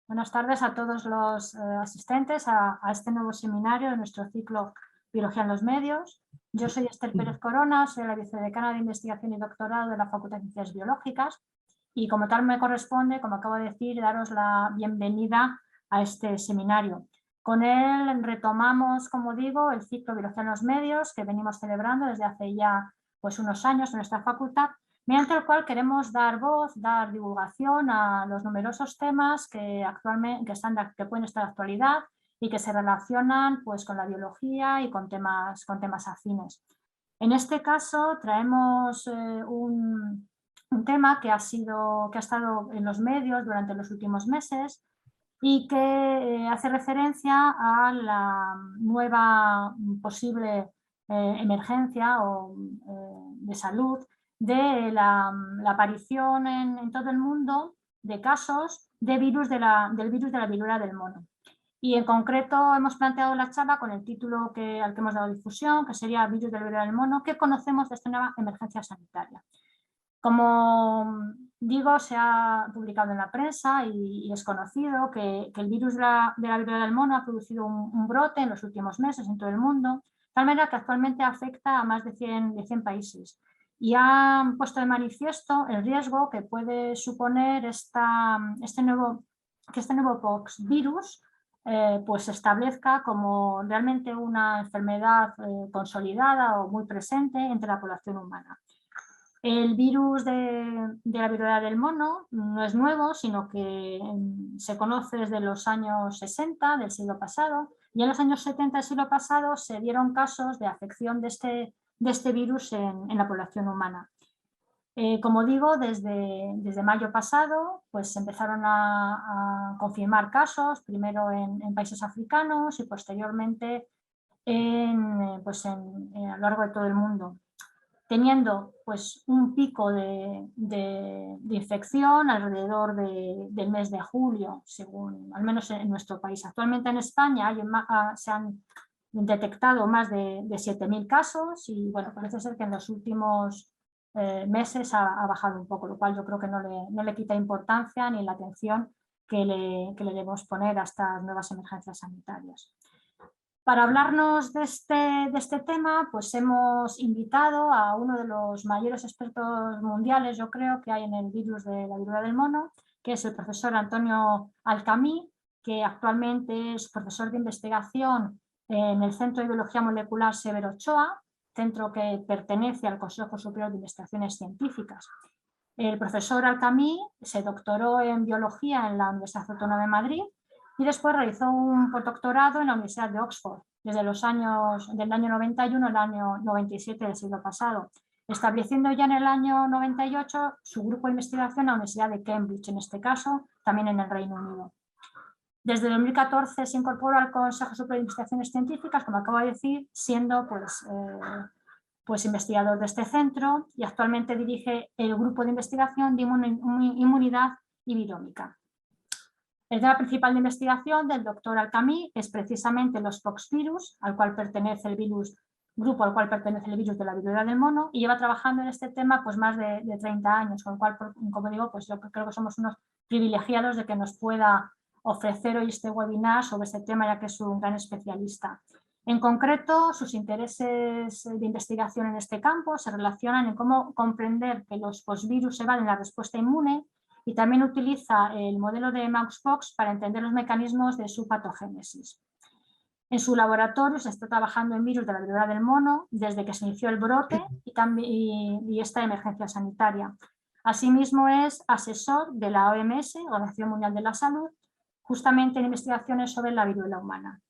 Buenas tardes a todos los asistentes a este nuevo seminario de nuestro ciclo Biología en los Medios. Yo soy Esther Pérez Corona, soy la vicedecana de Investigación y Doctorado de la Facultad de Ciencias Biológicas y como tal me corresponde, como acabo de decir, daros la bienvenida a este seminario. Con él retomamos, como digo, el ciclo Biología en los Medios que venimos celebrando desde hace ya unos años en nuestra facultad, mediante el cual queremos dar voz, dar divulgación a los numerosos temas que pueden estar de actualidad y que se relacionan con la biología y con temas afines. En este caso traemos un tema que ha estado en los medios durante los últimos meses y que hace referencia a la nueva posible emergencia de salud de la aparición en todo el mundo de casos del virus de la viruela del mono. Y en concreto hemos planteado la charla con el título al que hemos dado difusión, que sería Virus de la viruela del mono, ¿qué conocemos de esta nueva emergencia sanitaria? Como digo, se ha publicado en la prensa y es conocido que el virus de la viruela del mono ha producido un brote en los últimos meses en todo el mundo, de tal manera que actualmente afecta a más de 100 países. Y han puesto de manifiesto el riesgo que puede suponer este nuevo poxvirus se establezca como realmente una enfermedad consolidada o muy presente entre la población humana. El virus de la viruela del mono no es nuevo, sino que se conoce desde los años 60 del siglo pasado, y en los años 70 del siglo pasado se dieron casos de afección de este virus en la población humana. Como digo, desde mayo pasado se empezaron a confirmar casos, primero en países africanos y posteriormente a lo largo de todo el mundo, teniendo un pico de infección alrededor del mes de julio, según al menos en nuestro país. Actualmente en España se han detectado más de 7.000 casos y parece ser que en los últimos meses ha bajado un poco, lo cual yo creo que no le quita importancia ni la atención que le debemos poner a estas nuevas emergencias sanitarias. Para hablarnos de este tema, hemos invitado a uno de los mayores expertos mundiales, yo creo, que hay en el virus de la viruela del mono, que es el profesor Antonio Alcamí, que actualmente es profesor de investigación en el Centro de Biología Molecular Severo Ochoa, centro que pertenece al Consejo Superior de Investigaciones Científicas. El profesor Alcamí se doctoró en biología en la Universidad Autónoma de Madrid y después realizó un postdoctorado en la Universidad de Oxford, desde del año 91 al año 97 del siglo pasado, estableciendo ya en el año 98 su grupo de investigación en la Universidad de Cambridge, en este caso también en el Reino Unido. Desde 2014 se incorporó al Consejo Superior de Investigaciones Científicas, como acabo de decir, siendo investigador de este centro, y actualmente dirige el grupo de investigación de inmunidad y virómica. El tema principal de investigación del doctor Alcamí es precisamente los poxvirus, al cual pertenece el grupo al cual pertenece el virus de la viruela del mono, y lleva trabajando en este tema más de 30 años, con lo cual, como digo, yo creo que somos unos privilegiados de que nos pueda ofrecer hoy este webinar sobre este tema, ya que es un gran especialista. En concreto, sus intereses de investigación en este campo se relacionan en cómo comprender que los poxvirus evaden la respuesta inmune, y también utiliza el modelo de Mouxpox para entender los mecanismos de su patogénesis. En su laboratorio se está trabajando en virus de la viruela del mono desde que se inició el brote y esta emergencia sanitaria. Asimismo es asesor de la OMS, Organización Mundial de la Salud, justamente en investigaciones sobre la viruela humana.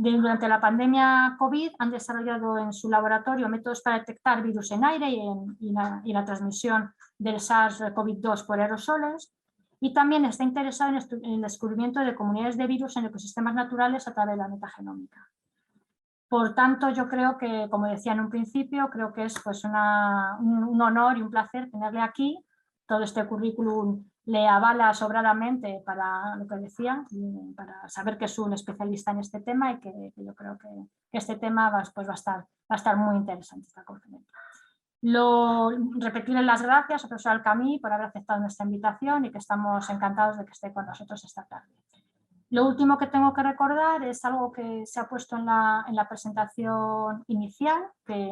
Durante la pandemia COVID han desarrollado en su laboratorio métodos para detectar virus en aire y la transmisión del SARS-CoV-2 por aerosoles, y también está interesado en el descubrimiento de comunidades de virus en ecosistemas naturales a través de la metagenómica. Por tanto, yo creo que, como decía en un principio, creo que es un honor y un placer tenerle aquí. Todo este currículum le avala sobradamente para lo que decía, para saber que es un especialista en este tema y que yo creo que este tema va a estar muy interesante, esta conferencia. Repetirle las gracias al profesor Alcamí por haber aceptado nuestra invitación y que estamos encantados de que esté con nosotros esta tarde. Lo último que tengo que recordar es algo que se ha puesto en la presentación inicial que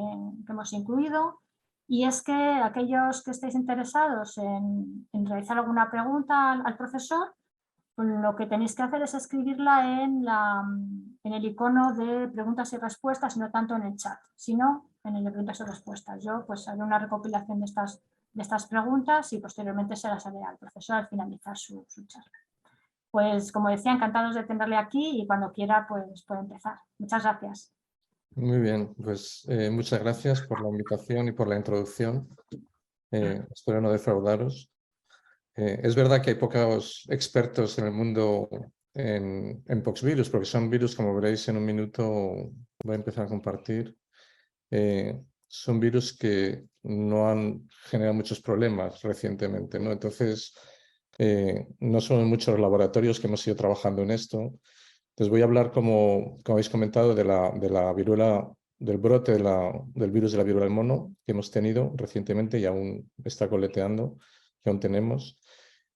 hemos incluido, y es que aquellos que estéis interesados en realizar alguna pregunta al profesor, pues lo que tenéis que hacer es escribirla en el icono de preguntas y respuestas, no tanto en el chat, sino en el de preguntas y respuestas. Yo pues haré una recopilación de estas preguntas y posteriormente se las haré al profesor al finalizar su charla. Pues como decía, encantados de tenerle aquí y cuando quiera pues puede empezar. Muchas gracias. Muy bien, pues muchas gracias por la invitación y por la introducción. Espero no defraudaros. Es verdad que hay pocos expertos en el mundo en poxvirus, porque son virus, como veréis en un minuto, voy a empezar a compartir. Son virus que no han generado muchos problemas recientemente, ¿no? Entonces, no son muchos los laboratorios que hemos ido trabajando en esto. Entonces voy a hablar, como habéis comentado, de la viruela, del brote del virus de la viruela del mono que hemos tenido recientemente y aún está coleteando, que aún tenemos.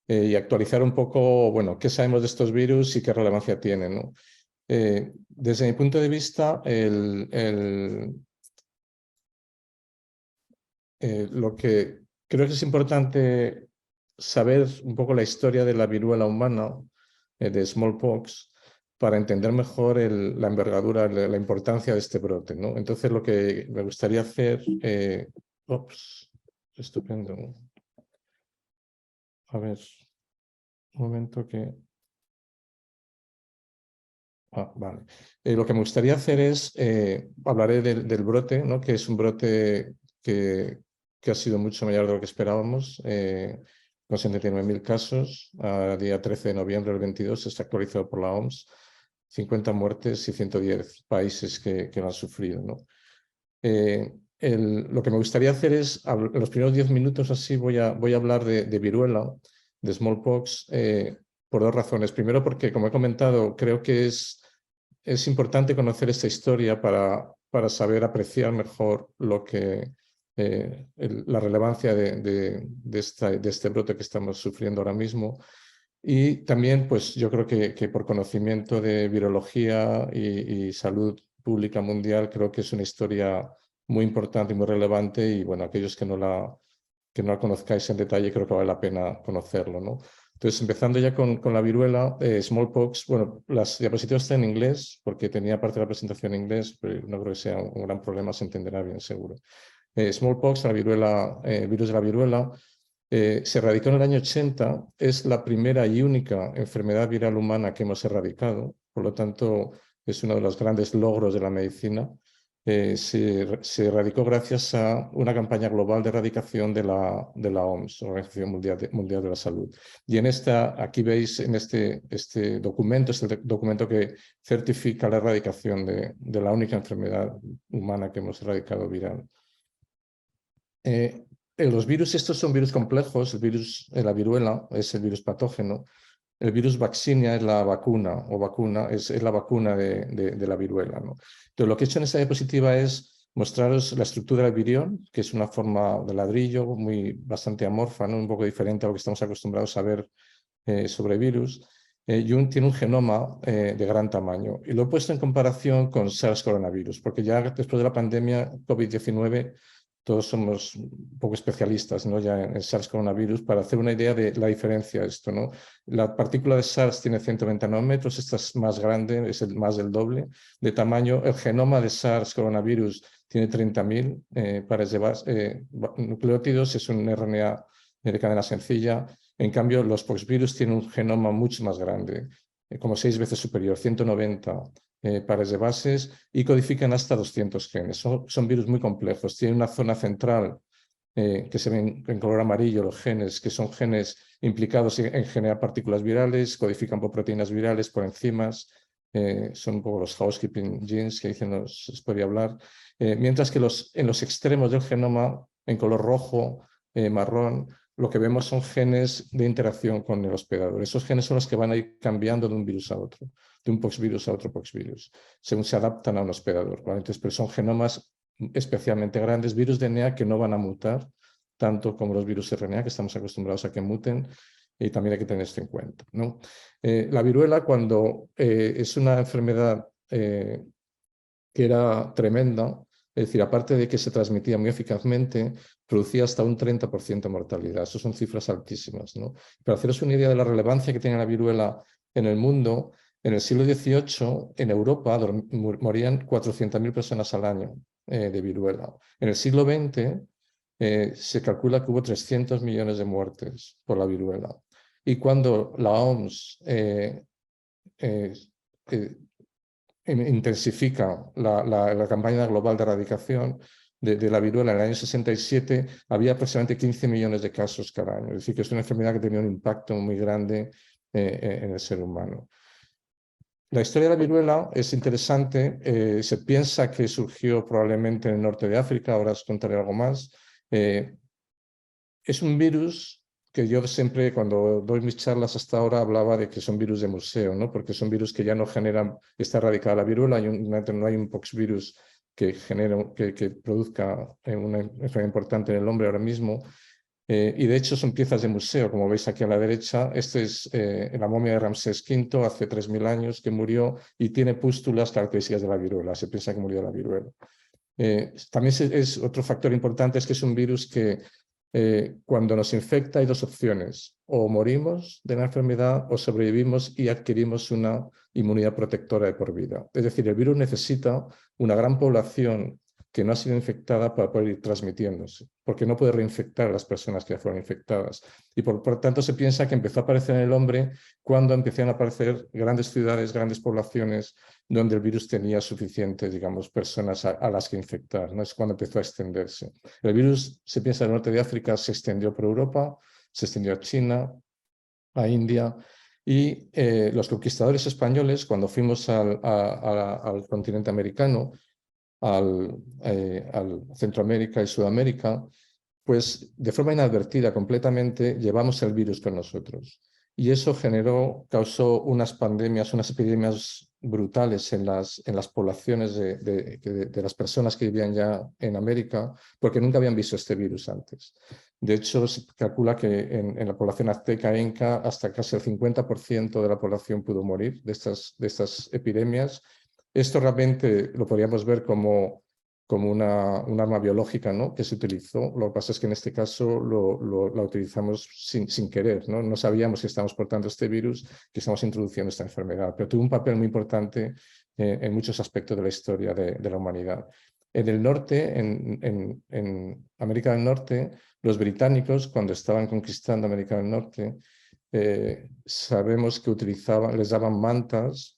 Y actualizar un poco, bueno, qué sabemos de estos virus y qué relevancia tienen, ¿no? Desde mi punto de vista, lo que creo que es importante saber un poco la historia de la viruela humana, de smallpox, para entender mejor la envergadura, la importancia de este brote, ¿no? Entonces, lo que me gustaría hacer... estupendo. A ver, un momento que... vale. Lo que me gustaría hacer es, hablaré del brote, ¿no? Que es un brote que ha sido mucho mayor de lo que esperábamos, con 79.000 casos. A día 13 de noviembre del 22 está actualizado por la OMS, 50 muertes y 110 países que lo han sufrido, ¿no? Lo que me gustaría hacer es, en los primeros 10 minutos así, voy a hablar de viruela, de smallpox, por dos razones. Primero, porque, como he comentado, creo que es importante conocer esta historia para saber apreciar mejor la relevancia de este brote que estamos sufriendo ahora mismo. Y también, pues yo creo que por conocimiento de virología y salud pública mundial, creo que es una historia muy importante y muy relevante, y bueno, aquellos que no la conozcáis en detalle, creo que vale la pena conocerlo, ¿no? Entonces, empezando ya con la viruela, smallpox, bueno, las diapositivas están en inglés, porque tenía parte de la presentación en inglés, pero no creo que sea un gran problema, se entenderá bien, seguro. Smallpox, la viruela, virus de la viruela, se erradicó en el año 80, es la primera y única enfermedad viral humana que hemos erradicado, por lo tanto es uno de los grandes logros de la medicina. Se erradicó gracias a una campaña global de erradicación de la OMS, Organización Mundial de la Salud. Y aquí veis en este documento, es el documento que certifica la erradicación de la única enfermedad humana que hemos erradicado viral. Los virus estos son virus complejos. El virus de la viruela es el virus patógeno. El virus vaccinia es la vacuna, es la vacuna de la viruela, ¿no? Entonces, lo que he hecho en esta diapositiva es mostraros la estructura del virión, que es una forma de ladrillo bastante amorfa, ¿no? Un poco diferente a lo que estamos acostumbrados a ver sobre virus. Tiene un genoma de gran tamaño. Y lo he puesto en comparación con SARS coronavirus, porque ya después de la pandemia COVID-19 todos somos un poco especialistas, ¿no? Ya en SARS coronavirus, para hacer una idea de la diferencia de esto, ¿no? La partícula de SARS tiene 120 nanómetros, esta es más grande, es más del doble de tamaño. El genoma de SARS coronavirus tiene 30.000 pares de nucleótidos, es un RNA de cadena sencilla. En cambio, los poxvirus tienen un genoma mucho más grande, como 6 veces superior, 190 pares de bases, y codifican hasta 200 genes. Son virus muy complejos. Tienen una zona central que se ven en color amarillo, los genes, que son genes implicados en generar partículas virales, codifican por proteínas virales, por enzimas, son un poco los housekeeping genes que dicen, os podría hablar. Mientras que en los extremos del genoma, en color rojo, marrón, lo que vemos son genes de interacción con el hospedador. Esos genes son los que van a ir cambiando de un virus a otro, de un poxvirus a otro poxvirus, según se adaptan a un hospedador, ¿vale? Entonces, pero son genomas especialmente grandes, virus DNA que no van a mutar, tanto como los virus RNA, que estamos acostumbrados a que muten, y también hay que tener esto en cuenta, ¿no? La viruela, cuando es una enfermedad que era tremenda, es decir, aparte de que se transmitía muy eficazmente, producía hasta un 30% de mortalidad. Esas son cifras altísimas, ¿no? Para haceros una idea de la relevancia que tiene la viruela en el mundo, en el siglo XVIII, en Europa, morían 400.000 personas al año de viruela. En el siglo XX, se calcula que hubo 300 millones de muertes por la viruela. Y cuando la OMS intensifica la campaña global de erradicación de la viruela en el año 67, había aproximadamente 15 millones de casos cada año. Es decir, que es una enfermedad que tenía un impacto muy grande en el ser humano. La historia de la viruela es interesante. Se piensa que surgió probablemente en el norte de África, ahora os contaré algo más. Es un virus que yo siempre, cuando doy mis charlas hasta ahora, hablaba de que son virus de museo, ¿no? Porque son virus que ya no generan, está erradicada la viruela, no hay un poxvirus que produzca una enfermedad importante en el hombre ahora mismo. Y de hecho son piezas de museo, como veis aquí a la derecha. Este es la momia de Ramsés V, hace 3.000 años que murió, y tiene pústulas características de la viruela. Se piensa que murió de la viruela. También es otro factor importante, es que es un virus que cuando nos infecta hay dos opciones: o morimos de la enfermedad o sobrevivimos y adquirimos una inmunidad protectora de por vida. Es decir, el virus necesita una gran población que no ha sido infectada para poder ir transmitiéndose, porque no puede reinfectar a las personas que ya fueron infectadas. Y por tanto se piensa que empezó a aparecer en el hombre cuando empezaron a aparecer grandes ciudades, grandes poblaciones, donde el virus tenía suficientes, digamos, personas a las que infectar, ¿no? Es cuando empezó a extenderse. El virus, se piensa, en el norte de África, se extendió por Europa, se extendió a China, a India, y los conquistadores españoles, cuando fuimos al continente americano, al Centroamérica y Sudamérica, pues de forma inadvertida completamente llevamos el virus con nosotros. Y eso causó unas pandemias, unas epidemias brutales en las poblaciones de las personas que vivían ya en América, porque nunca habían visto este virus antes. De hecho, se calcula que en la población azteca e inca hasta casi el 50% de la población pudo morir de estas epidemias. Esto realmente lo podríamos ver como un arma biológica, ¿no?, que se utilizó. Lo que pasa es que en este caso la utilizamos sin querer, ¿no? No sabíamos que estamos portando este virus, que estamos introduciendo esta enfermedad, pero tuvo un papel muy importante en muchos aspectos de la historia de la humanidad. En el norte, en América del Norte, los británicos, cuando estaban conquistando América del Norte, sabemos que les daban mantas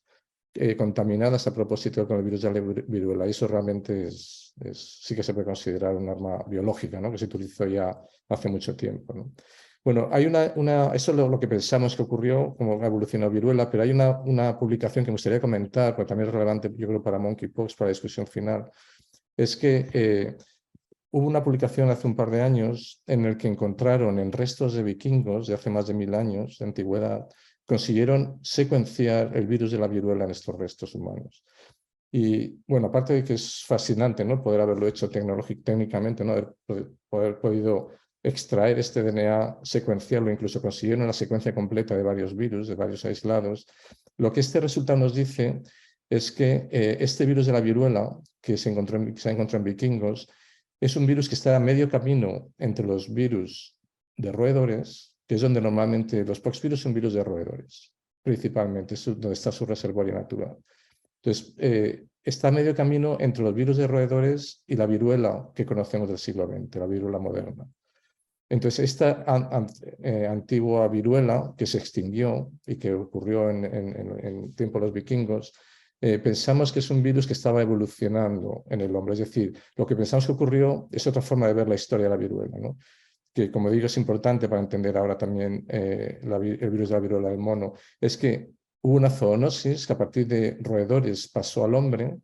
contaminadas a propósito con el virus de la viruela. Y eso realmente sí que se puede considerar un arma biológica, ¿no?, que se utilizó ya hace mucho tiempo, ¿no? Bueno, hay eso es lo que pensamos que ocurrió, como evolucionó viruela, pero hay una publicación que me gustaría comentar, porque también es relevante, yo creo, para monkeypox, para la discusión final. Es que hubo una publicación hace un par de años en el que encontraron en restos de vikingos de hace más de 1000 años de antigüedad, consiguieron secuenciar el virus de la viruela en estos restos humanos. Y bueno, aparte de que es fascinante, ¿no?, poder haberlo hecho técnicamente, ¿no?, poder podido extraer este DNA, secuenciarlo, incluso consiguieron la secuencia completa de varios virus, de varios aislados. Lo que este resultado nos dice es que este virus de la viruela, que se ha encontrado en vikingos, es un virus que está a medio camino entre los virus de roedores, que es donde normalmente los poxvirus son virus de roedores, principalmente, es donde está su reservorio natural. Entonces, está a medio camino entre los virus de roedores y la viruela que conocemos del siglo XX, la viruela moderna. Entonces, esta antigua viruela que se extinguió y que ocurrió en tiempo de los vikingos, pensamos que es un virus que estaba evolucionando en el hombre. Es decir, lo que pensamos que ocurrió es otra forma de ver la historia de la viruela, ¿no?, que, como digo, es importante para entender ahora también el virus de la viruela del mono. Es que hubo una zoonosis que a partir de roedores pasó al hombre,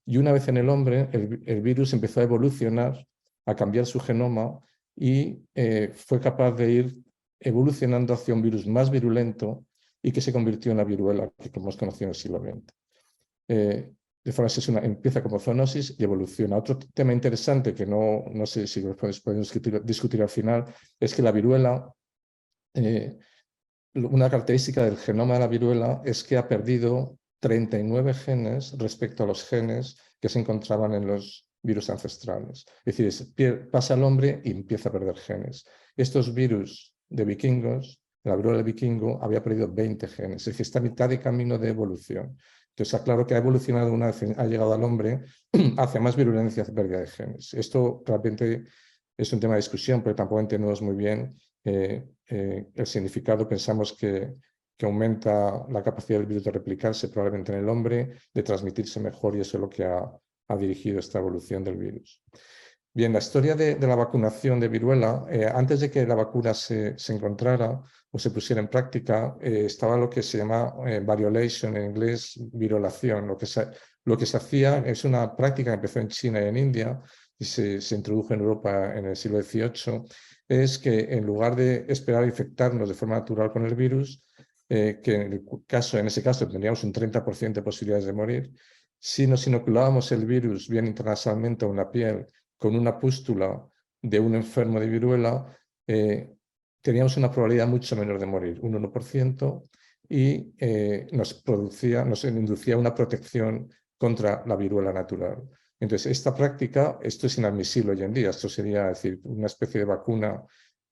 y una vez en el hombre el virus empezó a evolucionar, a cambiar su genoma, y fue capaz de ir evolucionando hacia un virus más virulento y que se convirtió en la viruela que hemos conocido en el siglo XX. de forma excepcional, empieza como zoonosis y evoluciona. Otro tema interesante que no sé si podemos discutir al final es que la viruela, una característica del genoma de la viruela es que ha perdido 39 genes respecto a los genes que se encontraban en los virus ancestrales. Es decir, pasa al hombre y empieza a perder genes. Estos virus de vikingos, la viruela de vikingo, había perdido 20 genes, es decir, está a mitad de camino de evolución. Entonces, claro que ha evolucionado una vez ha llegado al hombre hacia más virulencia, hacia pérdida de genes. Esto realmente es un tema de discusión, pero tampoco entendemos muy bien el significado. Pensamos que aumenta la capacidad del virus de replicarse probablemente en el hombre, de transmitirse mejor, y eso es lo que ha dirigido esta evolución del virus. Bien, la historia de la vacunación de viruela, antes de que la vacuna se encontrara o se pusiera en práctica, estaba lo que se llama variolation, en inglés virolación. Lo que se hacía es una práctica que empezó en China y en India y se introdujo en Europa en el siglo XVIII, es que en lugar de esperar a infectarnos de forma natural con el virus, que en ese caso tendríamos un 30% de posibilidades de morir, si nos inoculábamos el virus bien intranasalmente en la piel con una pústula de un enfermo de viruela, teníamos una probabilidad mucho menor de morir, un 1%, y nos inducía una protección contra la viruela natural. Entonces, esta práctica, esto es inadmisible hoy en día. Esto sería, decir, una especie de vacuna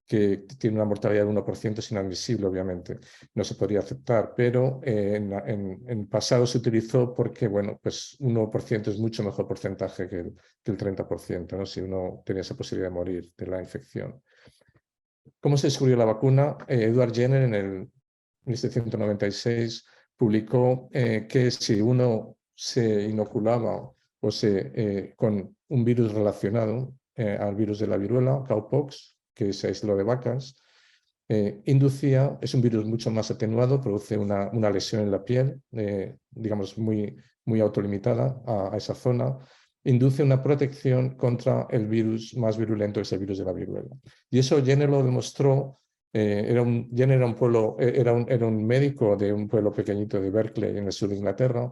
que tiene una mortalidad del 1%, es inadmisible, obviamente. No se podría aceptar, pero en pasado se utilizó porque, bueno, pues 1% es mucho mejor porcentaje que el 30%, ¿no? Si uno tenía esa posibilidad de morir de la infección. ¿Cómo se descubrió la vacuna? Edward Jenner en el 1796 publicó que si uno se inoculaba con un virus relacionado al virus de la viruela, cowpox, que se aisló de vacas, inducía, es un virus mucho más atenuado, produce una lesión en la piel, digamos, muy autolimitada a esa zona, induce una protección contra el virus más virulento, que es el virus de la viruela. Y eso Jenner lo demostró. Jenner era un médico de un pueblo pequeñito de Berkeley, en el sur de Inglaterra,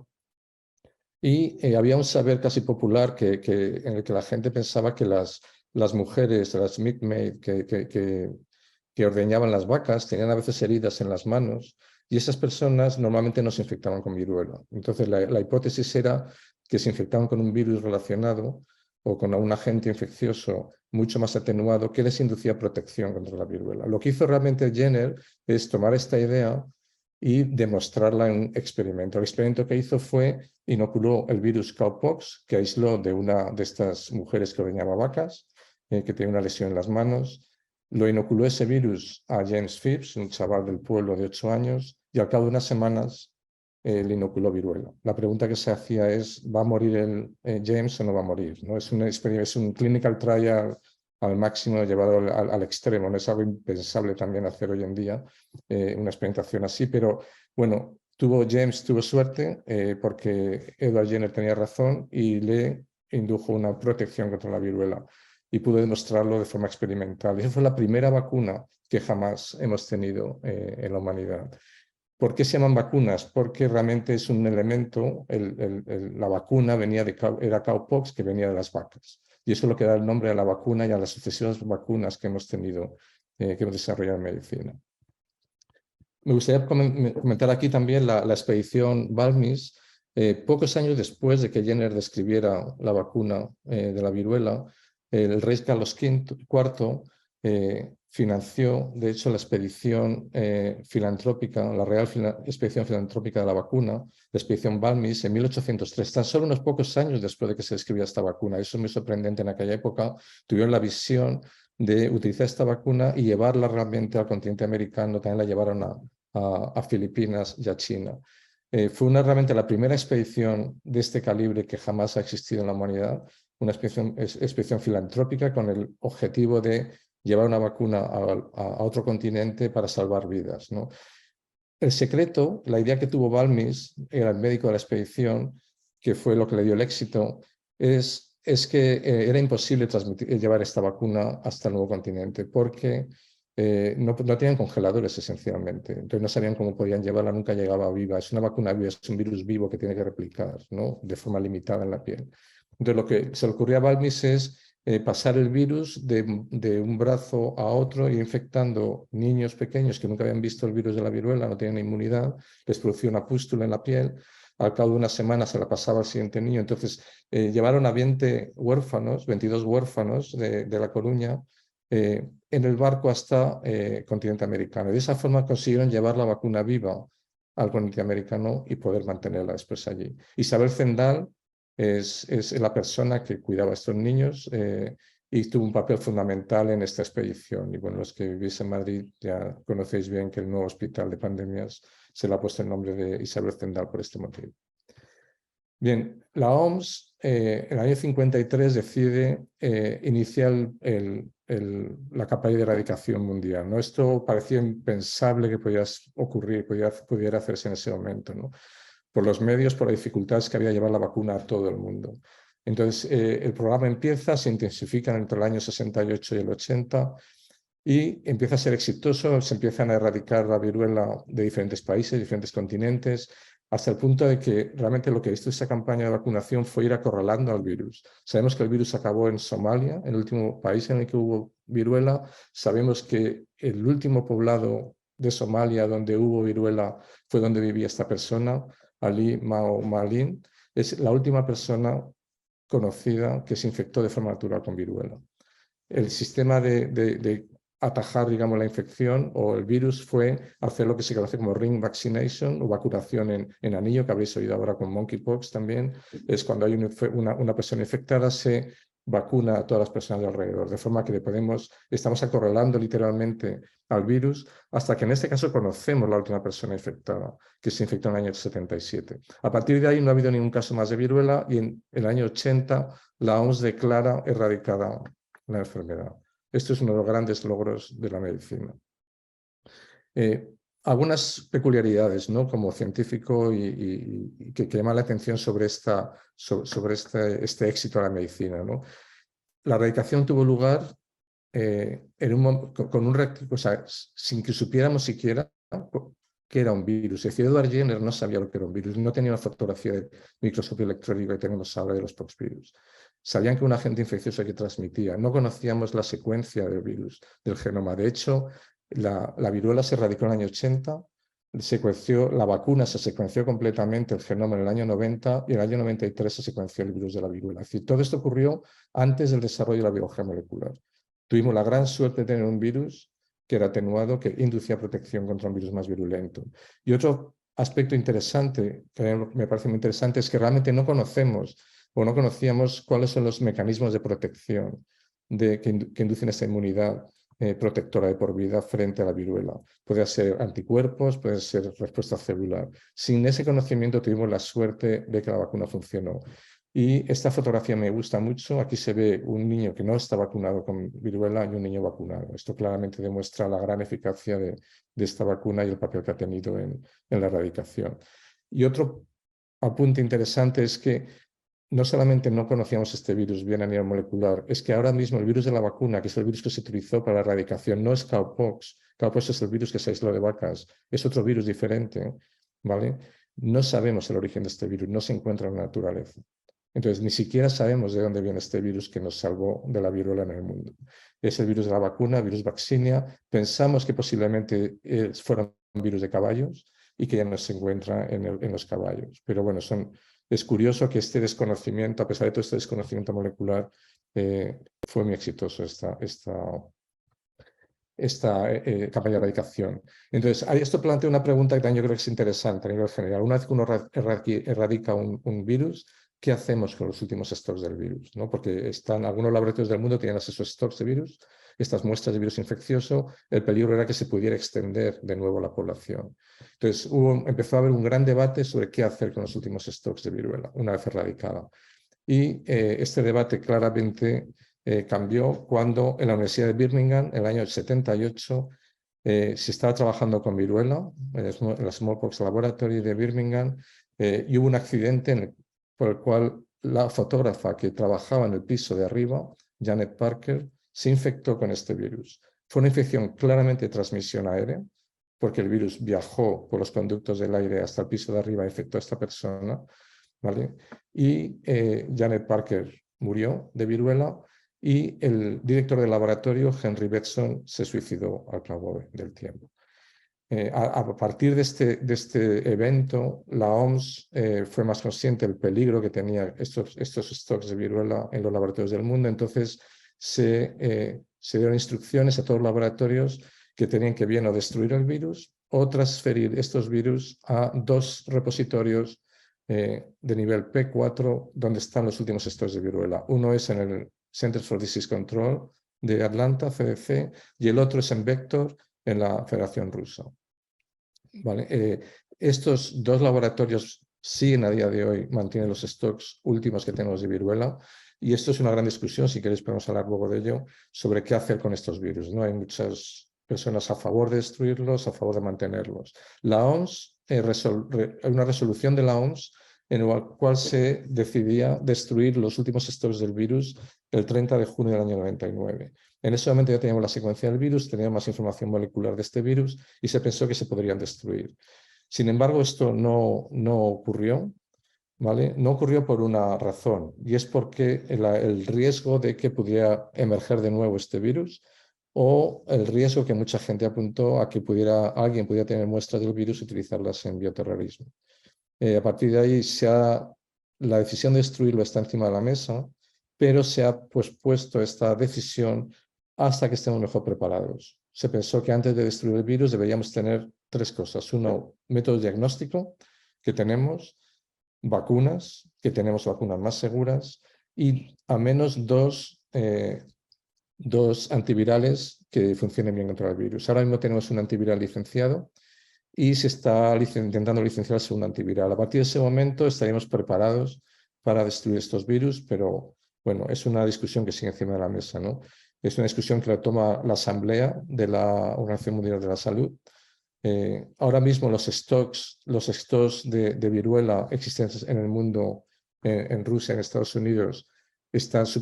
y había un saber casi popular en el que la gente pensaba que las mujeres, las milkmaid que ordeñaban las vacas, tenían a veces heridas en las manos, y esas personas normalmente no se infectaban con viruela. Entonces la hipótesis era que se infectaban con un virus relacionado o con un agente infeccioso mucho más atenuado que les inducía protección contra la viruela. Lo que hizo realmente Jenner es tomar esta idea y demostrarla en un experimento. El experimento que hizo fue inoculó el virus cowpox, que aisló de una de estas mujeres que ordeñaba vacas, que tenía una lesión en las manos. Lo inoculó ese virus a James Phipps, un chaval del pueblo de 8 años, y al cabo de unas semanas le inoculó viruela. La pregunta que se hacía es, ¿va a morir James o no va a morir? ¿No? Es un clinical trial al máximo, llevado al extremo. No es algo impensable también hacer hoy en día, una experimentación así, pero bueno, James tuvo suerte porque Edward Jenner tenía razón y le indujo una protección contra la viruela y pudo demostrarlo de forma experimental. Esa fue la primera vacuna que jamás hemos tenido en la humanidad. ¿Por qué se llaman vacunas? Porque realmente es un elemento, la vacuna era cowpox, que venía de las vacas. Y eso es lo que da el nombre a la vacuna y a las sucesivas vacunas que hemos tenido, que hemos desarrollado en medicina. Me gustaría comentar aquí también la expedición Balmis. Pocos años después de que Jenner describiera la vacuna de la viruela, el rey Carlos IV financió, de hecho, la expedición filantrópica, la Real Expedición Filantrópica de la Vacuna, la expedición Balmis, en 1803, tan solo unos pocos años después de que se describiera esta vacuna. Eso es muy sorprendente. En aquella época tuvieron la visión de utilizar esta vacuna y llevarla realmente al continente americano. También la llevaron a Filipinas y a China. Fue realmente la primera expedición de este calibre que jamás ha existido en la humanidad, una expedición filantrópica con el objetivo de llevar una vacuna a otro continente para salvar vidas, ¿no? El secreto, la idea que tuvo Balmis, era el médico de la expedición, que fue lo que le dio el éxito, es que era imposible llevar esta vacuna hasta el nuevo continente, porque no tenían congeladores esencialmente, entonces no sabían cómo podían llevarla, nunca llegaba viva. Es una vacuna viva, es un virus vivo que tiene que replicar, ¿no? De forma limitada en la piel. Entonces lo que se le ocurrió a Balmis es pasar el virus de un brazo a otro y infectando niños pequeños que nunca habían visto el virus de la viruela, no tenían inmunidad, les producía una pústula en la piel. Al cabo de una semana se la pasaba al siguiente niño. Entonces llevaron a 20 huérfanos, 22 huérfanos de La Coruña, en el barco hasta el continente americano. Y de esa forma consiguieron llevar la vacuna viva al continente americano y poder mantenerla después allí. Isabel Zendal es la persona que cuidaba a estos niños y tuvo un papel fundamental en esta expedición. Y bueno, los que vivís en Madrid ya conocéis bien que el nuevo hospital de pandemias se le ha puesto el nombre de Isabel Zendal por este motivo. Bien, la OMS en el año 53 decide iniciar la campaña de erradicación mundial, ¿no? Esto parecía impensable que pudiera ocurrir, pudiera hacerse en ese momento, ¿no? Por los medios, por las dificultades que había llevar la vacuna a todo el mundo. Entonces, el programa empieza, se intensifica entre el año 68 y el 80 y empieza a ser exitoso, se empiezan a erradicar la viruela de diferentes países, diferentes continentes, hasta el punto de que realmente lo que hizo esa campaña de vacunación fue ir acorralando al virus. Sabemos que el virus acabó en Somalia, el último país en el que hubo viruela. Sabemos que el último poblado de Somalia donde hubo viruela fue donde vivía esta persona, Ali Mao Malin. Es la última persona conocida que se infectó de forma natural con viruela. El sistema de atajar, digamos, la infección o el virus fue hacer lo que se conoce como ring vaccination o vacunación en anillo, que habréis oído ahora con monkeypox también. Es cuando hay una persona infectada, se vacuna a todas las personas de alrededor, de forma que estamos acorralando literalmente al virus hasta que en este caso conocemos la última persona infectada, que se infectó en el año 77. A partir de ahí no ha habido ningún caso más de viruela y en el año 80 la OMS declara erradicada la enfermedad. Esto es uno de los grandes logros de la medicina. Algunas peculiaridades, ¿no? Como científico y que llaman la atención sobre este éxito de la medicina, ¿no? La erradicación tuvo lugar sin que supiéramos siquiera que era un virus. Es decir, Edward Jenner no sabía lo que era un virus, no tenía una fotografía de microscopio electrónico que tenemos ahora de los poxvirus. Sabían que un agente infeccioso que transmitía. No conocíamos la secuencia del virus, del genoma. De hecho, la viruela se erradicó en el año 80, la vacuna se secuenció completamente el genoma en el año 90 y en el año 93 se secuenció el virus de la viruela. Es decir, todo esto ocurrió antes del desarrollo de la biología molecular. Tuvimos la gran suerte de tener un virus que era atenuado, que inducía protección contra un virus más virulento. Y otro aspecto interesante, que me parece muy interesante, es que realmente no conocíamos cuáles son los mecanismos de protección que inducen esta inmunidad protectora de por vida frente a la viruela. Puede ser anticuerpos, puede ser respuesta celular. Sin ese conocimiento tuvimos la suerte de que la vacuna funcionó. Y esta fotografía me gusta mucho. Aquí se ve un niño que no está vacunado con viruela y un niño vacunado. Esto claramente demuestra la gran eficacia de esta vacuna y el papel que ha tenido en la erradicación. Y otro apunte interesante es que no solamente no conocíamos este virus bien a nivel molecular, es que ahora mismo el virus de la vacuna, que es el virus que se utilizó para la erradicación, no es cowpox. Cowpox es el virus que se aisló de vacas. Es otro virus diferente, ¿vale? No sabemos el origen de este virus, no se encuentra en la naturaleza. Entonces, ni siquiera sabemos de dónde viene este virus que nos salvó de la viruela en el mundo. Es el virus de la vacuna, virus vaccinia. Pensamos que posiblemente fuera un virus de caballos y que ya no se encuentra en los caballos. Pero bueno, es curioso que este desconocimiento, a pesar de todo este desconocimiento molecular, fue muy exitoso esta campaña de erradicación. Entonces, esto plantea una pregunta que también yo creo que es interesante a nivel general. Una vez que uno erradica un virus, ¿qué hacemos con los últimos stocks del virus? ¿No? Porque algunos laboratorios del mundo tienen acceso a stocks de virus, estas muestras de virus infeccioso, el peligro era que se pudiera extender de nuevo a la población. Entonces, empezó a haber un gran debate sobre qué hacer con los últimos stocks de viruela, una vez erradicada. Y este debate claramente cambió cuando en la Universidad de Birmingham, en el año 78, se estaba trabajando con viruela en la Smallpox Laboratory de Birmingham y hubo un accidente por el cual la fotógrafa que trabajaba en el piso de arriba, Janet Parker, se infectó con este virus. Fue una infección claramente de transmisión aérea, porque el virus viajó por los conductos del aire hasta el piso de arriba e infectó a esta persona, ¿vale? Y Janet Parker murió de viruela y el director del laboratorio, Henry Betson, se suicidó al cabo del tiempo. A partir de este evento, la OMS fue más consciente del peligro que tenía estos stocks de viruela en los laboratorios del mundo. Entonces se dieron instrucciones a todos los laboratorios que tenían que bien o destruir el virus o transferir estos virus a 2 repositorios de nivel P4 donde están los últimos stocks de viruela. Uno es en el Centers for Disease Control de Atlanta, CDC, y el otro es en Vector, en la Federación Rusa. ¿Vale? Estos 2 laboratorios siguen a día de hoy, mantienen los stocks últimos que tenemos de viruela, y esto es una gran discusión, si queréis podemos hablar luego de ello, sobre qué hacer con estos virus, ¿no? Hay muchas personas a favor de destruirlos, a favor de mantenerlos. La OMS, hay una resolución de la OMS en la cual se decidía destruir los últimos stocks del virus el 30 de junio del año 99. En ese momento ya teníamos la secuencia del virus, teníamos más información molecular de este virus y se pensó que se podrían destruir. Sin embargo, esto no ocurrió, ¿vale? No ocurrió por una razón, y es porque el riesgo de que pudiera emerger de nuevo este virus o el riesgo que mucha gente apuntó a que alguien pudiera tener muestras del virus y utilizarlas en bioterrorismo. A partir de ahí la decisión de destruirlo está encima de la mesa, pero se ha puesto esta decisión hasta que estemos mejor preparados. Se pensó que antes de destruir el virus deberíamos tener 3 cosas. Uno, método diagnóstico, que tenemos, vacunas, que tenemos vacunas más seguras, y al menos 2 antivirales que funcionen bien contra el virus. Ahora mismo tenemos un antiviral licenciado y se está intentando licenciar el segundo antiviral. A partir de ese momento estaríamos preparados para destruir estos virus, pero bueno, es una discusión que sigue encima de la mesa, ¿no? Es una discusión que la toma la Asamblea de la Organización Mundial de la Salud. Ahora mismo los stocks de viruela existentes en el mundo, en Rusia, en Estados Unidos,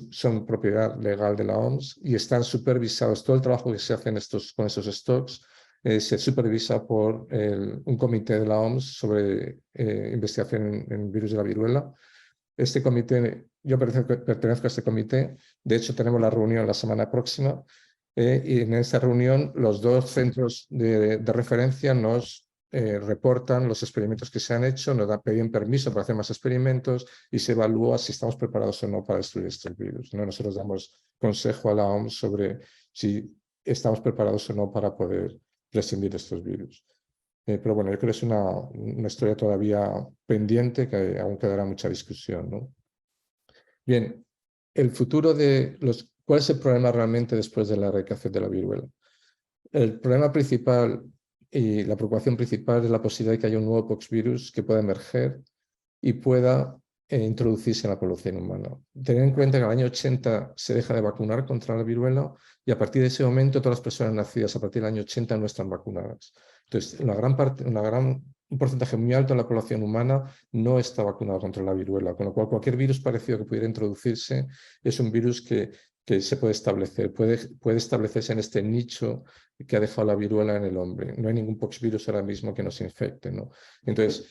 son propiedad legal de la OMS y están supervisados. Todo el trabajo que se hace con estos stocks se supervisa por un comité de la OMS sobre investigación en virus de la viruela. Este comité, yo pertenezco a este comité, de hecho tenemos la reunión la semana próxima y en esta reunión los 2 centros de referencia nos reportan los experimentos que se han hecho, nos piden permiso para hacer más experimentos y se evalúa si estamos preparados o no para destruir estos virus, ¿no? Nosotros damos consejo a la OMS sobre si estamos preparados o no para poder prescindir de estos virus. Pero bueno, yo creo que es una historia todavía pendiente que aún quedará mucha discusión, ¿no? Bien, el futuro ¿cuál es el problema realmente después de la erradicación de la viruela? El problema principal y la preocupación principal es la posibilidad de que haya un nuevo poxvirus que pueda emerger y pueda introducirse en la población humana. Tener en cuenta que en el año 80 se deja de vacunar contra la viruela y a partir de ese momento todas las personas nacidas a partir del año 80 no están vacunadas. Entonces, un porcentaje muy alto de la población humana no está vacunado contra la viruela, con lo cual cualquier virus parecido que pudiera introducirse es un virus que se puede establecer, puede establecerse en este nicho que ha dejado la viruela en el hombre. No hay ningún poxvirus ahora mismo que nos infecte, ¿no? Entonces,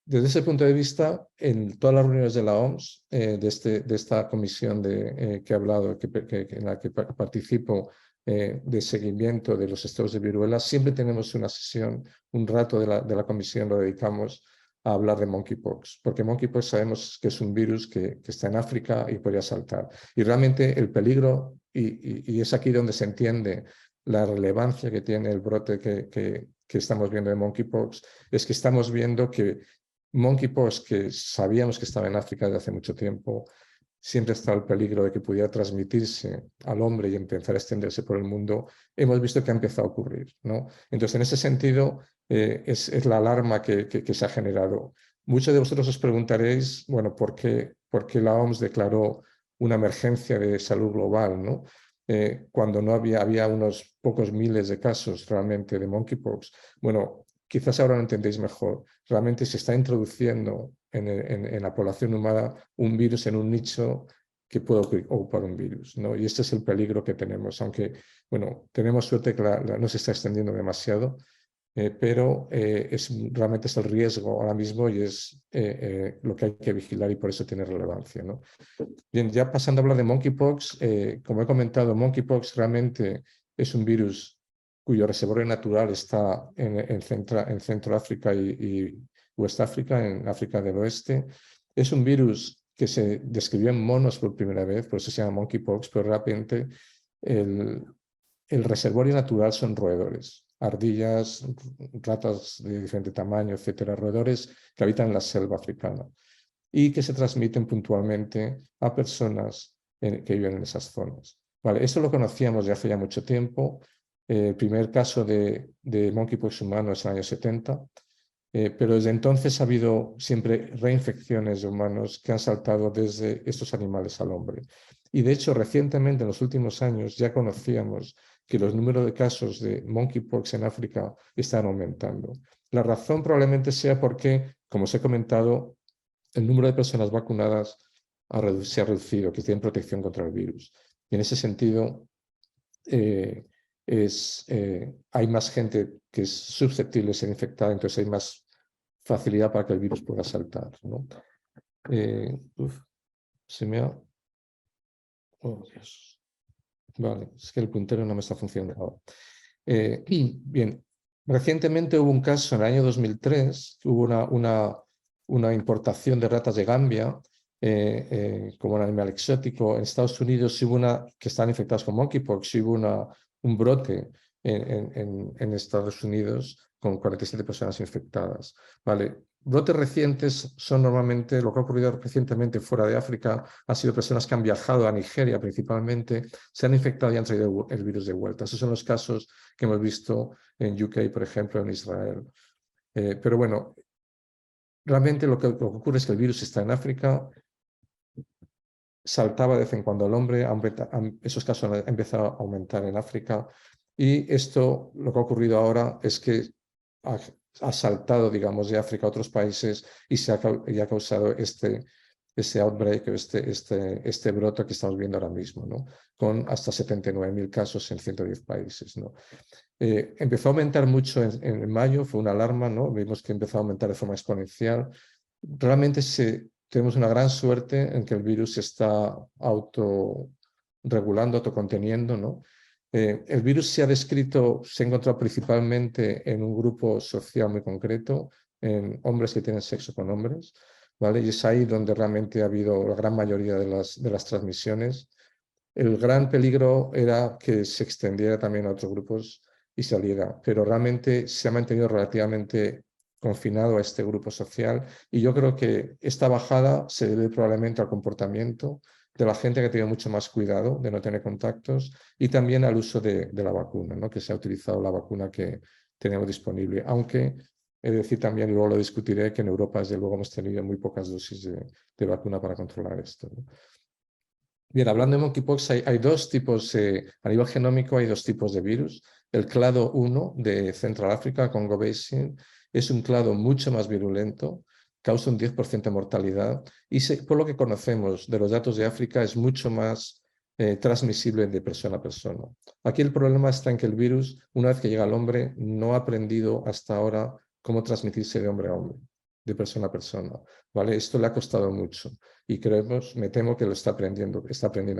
desde ese punto de vista, en todas las reuniones de la OMS, de esta comisión que he hablado, en la que participo, de seguimiento de los estados de viruela, siempre tenemos una sesión, un rato de la comisión lo dedicamos a hablar de monkeypox, porque monkeypox sabemos que es un virus que está en África y podría saltar. Y realmente el peligro, y es aquí donde se entiende la relevancia que tiene el brote que estamos viendo de monkeypox, es que estamos viendo que monkeypox, que sabíamos que estaba en África desde hace mucho tiempo, siempre está el peligro de que pudiera transmitirse al hombre y empezar a extenderse por el mundo. Hemos visto que ha empezado a ocurrir, ¿no? Entonces, en ese sentido, es la alarma que se ha generado. Muchos de vosotros os preguntaréis, bueno, ¿por qué la OMS declaró una emergencia de salud global, ¿no? Cuando no había unos pocos miles de casos realmente de monkeypox? Bueno, quizás ahora lo entendéis mejor. Realmente se está introduciendo en la población humana un virus en un nicho que puede ocupar un virus, ¿no? Y este es el peligro que tenemos, aunque, bueno, tenemos suerte que no se está extendiendo demasiado, pero realmente es el riesgo ahora mismo y es lo que hay que vigilar y por eso tiene relevancia, ¿no? Bien, ya pasando a hablar de monkeypox, como he comentado, monkeypox realmente es un virus cuyo reservorio natural está en Centro África y West África, en África del Oeste. Es un virus que se describió en monos por primera vez, por eso se llama monkeypox, pero realmente el reservorio natural son roedores, ardillas, ratas de diferente tamaño, etcétera, roedores que habitan en la selva africana y que se transmiten puntualmente a personas que viven en esas zonas. Vale, esto lo conocíamos de hace ya mucho tiempo. El primer caso de monkeypox humano es en el año 70, pero desde entonces ha habido siempre reinfecciones de humanos que han saltado desde estos animales al hombre. Y de hecho, recientemente, en los últimos años, ya conocíamos que los números de casos de monkeypox en África están aumentando. La razón probablemente sea porque, como os he comentado, el número de personas vacunadas se ha reducido, que tienen protección contra el virus. Y en ese sentido, hay más gente que es susceptible de ser infectada, entonces hay más facilidad para que el virus pueda saltar, ¿no? Se me ha... Oh, Dios. Vale, es que el puntero no me está funcionando ahora. Bien, recientemente hubo un caso en el año 2003, hubo una importación de ratas de Gambia como un animal exótico. En Estados Unidos hubo que estaban infectadas con monkeypox, hubo un brote en Estados Unidos con 47 personas infectadas. Vale. Brotes recientes son normalmente, lo que ha ocurrido recientemente fuera de África, han sido personas que han viajado a Nigeria principalmente, se han infectado y han traído el virus de vuelta. Esos son los casos que hemos visto en UK, por ejemplo, en Israel. Pero bueno, realmente lo que ocurre es que el virus está en África, saltaba de vez en cuando al hombre, esos casos han empezado a aumentar en África y esto, lo que ha ocurrido ahora es que ha saltado, digamos, de África a otros países y ha causado este outbreak, este brote que estamos viendo ahora mismo, ¿no? Con hasta 79.000 casos en 110 países, ¿no? Empezó a aumentar mucho en mayo, fue una alarma, ¿no? Vimos que empezó a aumentar de forma exponencial. Realmente tenemos una gran suerte en que el virus se está autorregulando, autoconteniendo, ¿no? El virus se ha encontrado principalmente en un grupo social muy concreto, en hombres que tienen sexo con hombres, ¿vale? Y es ahí donde realmente ha habido la gran mayoría de las transmisiones. El gran peligro era que se extendiera también a otros grupos y saliera, pero realmente se ha mantenido relativamente confinado a este grupo social y yo creo que esta bajada se debe probablemente al comportamiento de la gente que tiene mucho más cuidado de no tener contactos y también al uso de la vacuna, ¿no? Que se ha utilizado la vacuna que tenemos disponible, aunque he de decir también, y luego lo discutiré, que en Europa desde luego hemos tenido muy pocas dosis de vacuna para controlar esto, ¿no? Bien, hablando de monkeypox, hay dos tipos, a nivel genómico hay dos tipos de virus. El clado 1 de Central África, Congo Basin, es un clado mucho más virulento, causa un 10% de mortalidad y por lo que conocemos de los datos de África es mucho más transmisible de persona a persona. Aquí el problema está en que el virus, una vez que llega al hombre, no ha aprendido hasta ahora cómo transmitirse de hombre a hombre, de persona a persona, ¿vale? Esto le ha costado mucho y me temo que está aprendiendo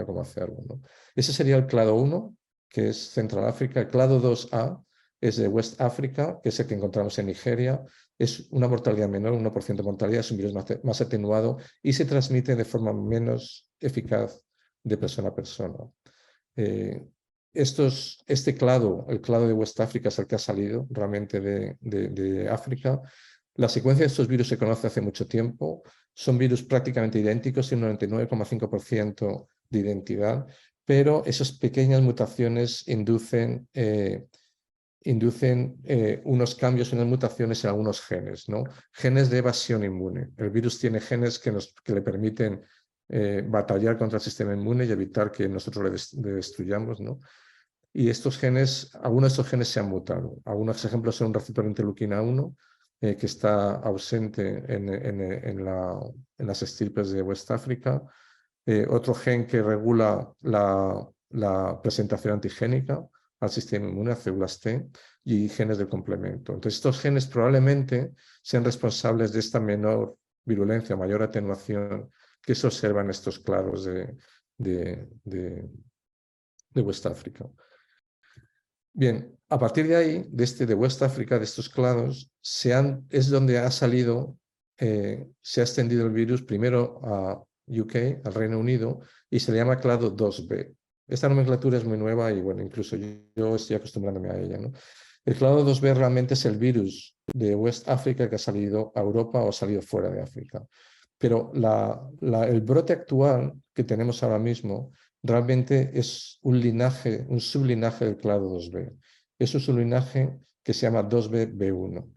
cómo hacerlo, ¿no? Ese sería el clado 1, que es Central África. El clado 2A es de West África, que es el que encontramos en Nigeria. Es una mortalidad menor, 1% de mortalidad, es un virus más atenuado y se transmite de forma menos eficaz de persona a persona. Este clado, el clado de West África, es el que ha salido realmente de África. La secuencia de estos virus se conoce hace mucho tiempo. Son virus prácticamente idénticos, tienen un 99,5% de identidad, pero esas pequeñas mutaciones inducen unos cambios, unas mutaciones en algunos genes, ¿no? Genes de evasión inmune. El virus tiene genes que le permiten batallar contra el sistema inmune y evitar que nosotros le destruyamos, ¿no? Y estos genes, algunos de estos genes se han mutado. Algunos ejemplos son un receptor interleuquina 1, que está ausente en las estirpes de West África. otro gen que regula la presentación antigénica al sistema inmune, a células T, y genes de complemento. Entonces, estos genes probablemente sean responsables de esta menor virulencia, mayor atenuación que se observa en estos clados de West África. Bien, a partir de ahí, de West África, de estos clados, es donde ha salido, se ha extendido el virus primero a UK, al Reino Unido, y se le llama clado 2B. Esta nomenclatura es muy nueva y, bueno, incluso yo estoy acostumbrándome a ella, ¿no? El clado 2B realmente es el virus de West África que ha salido a Europa o ha salido fuera de África. Pero el brote actual que tenemos ahora mismo realmente es un linaje, un sublinaje del clado 2B. Es un sublinaje que se llama 2B-B1.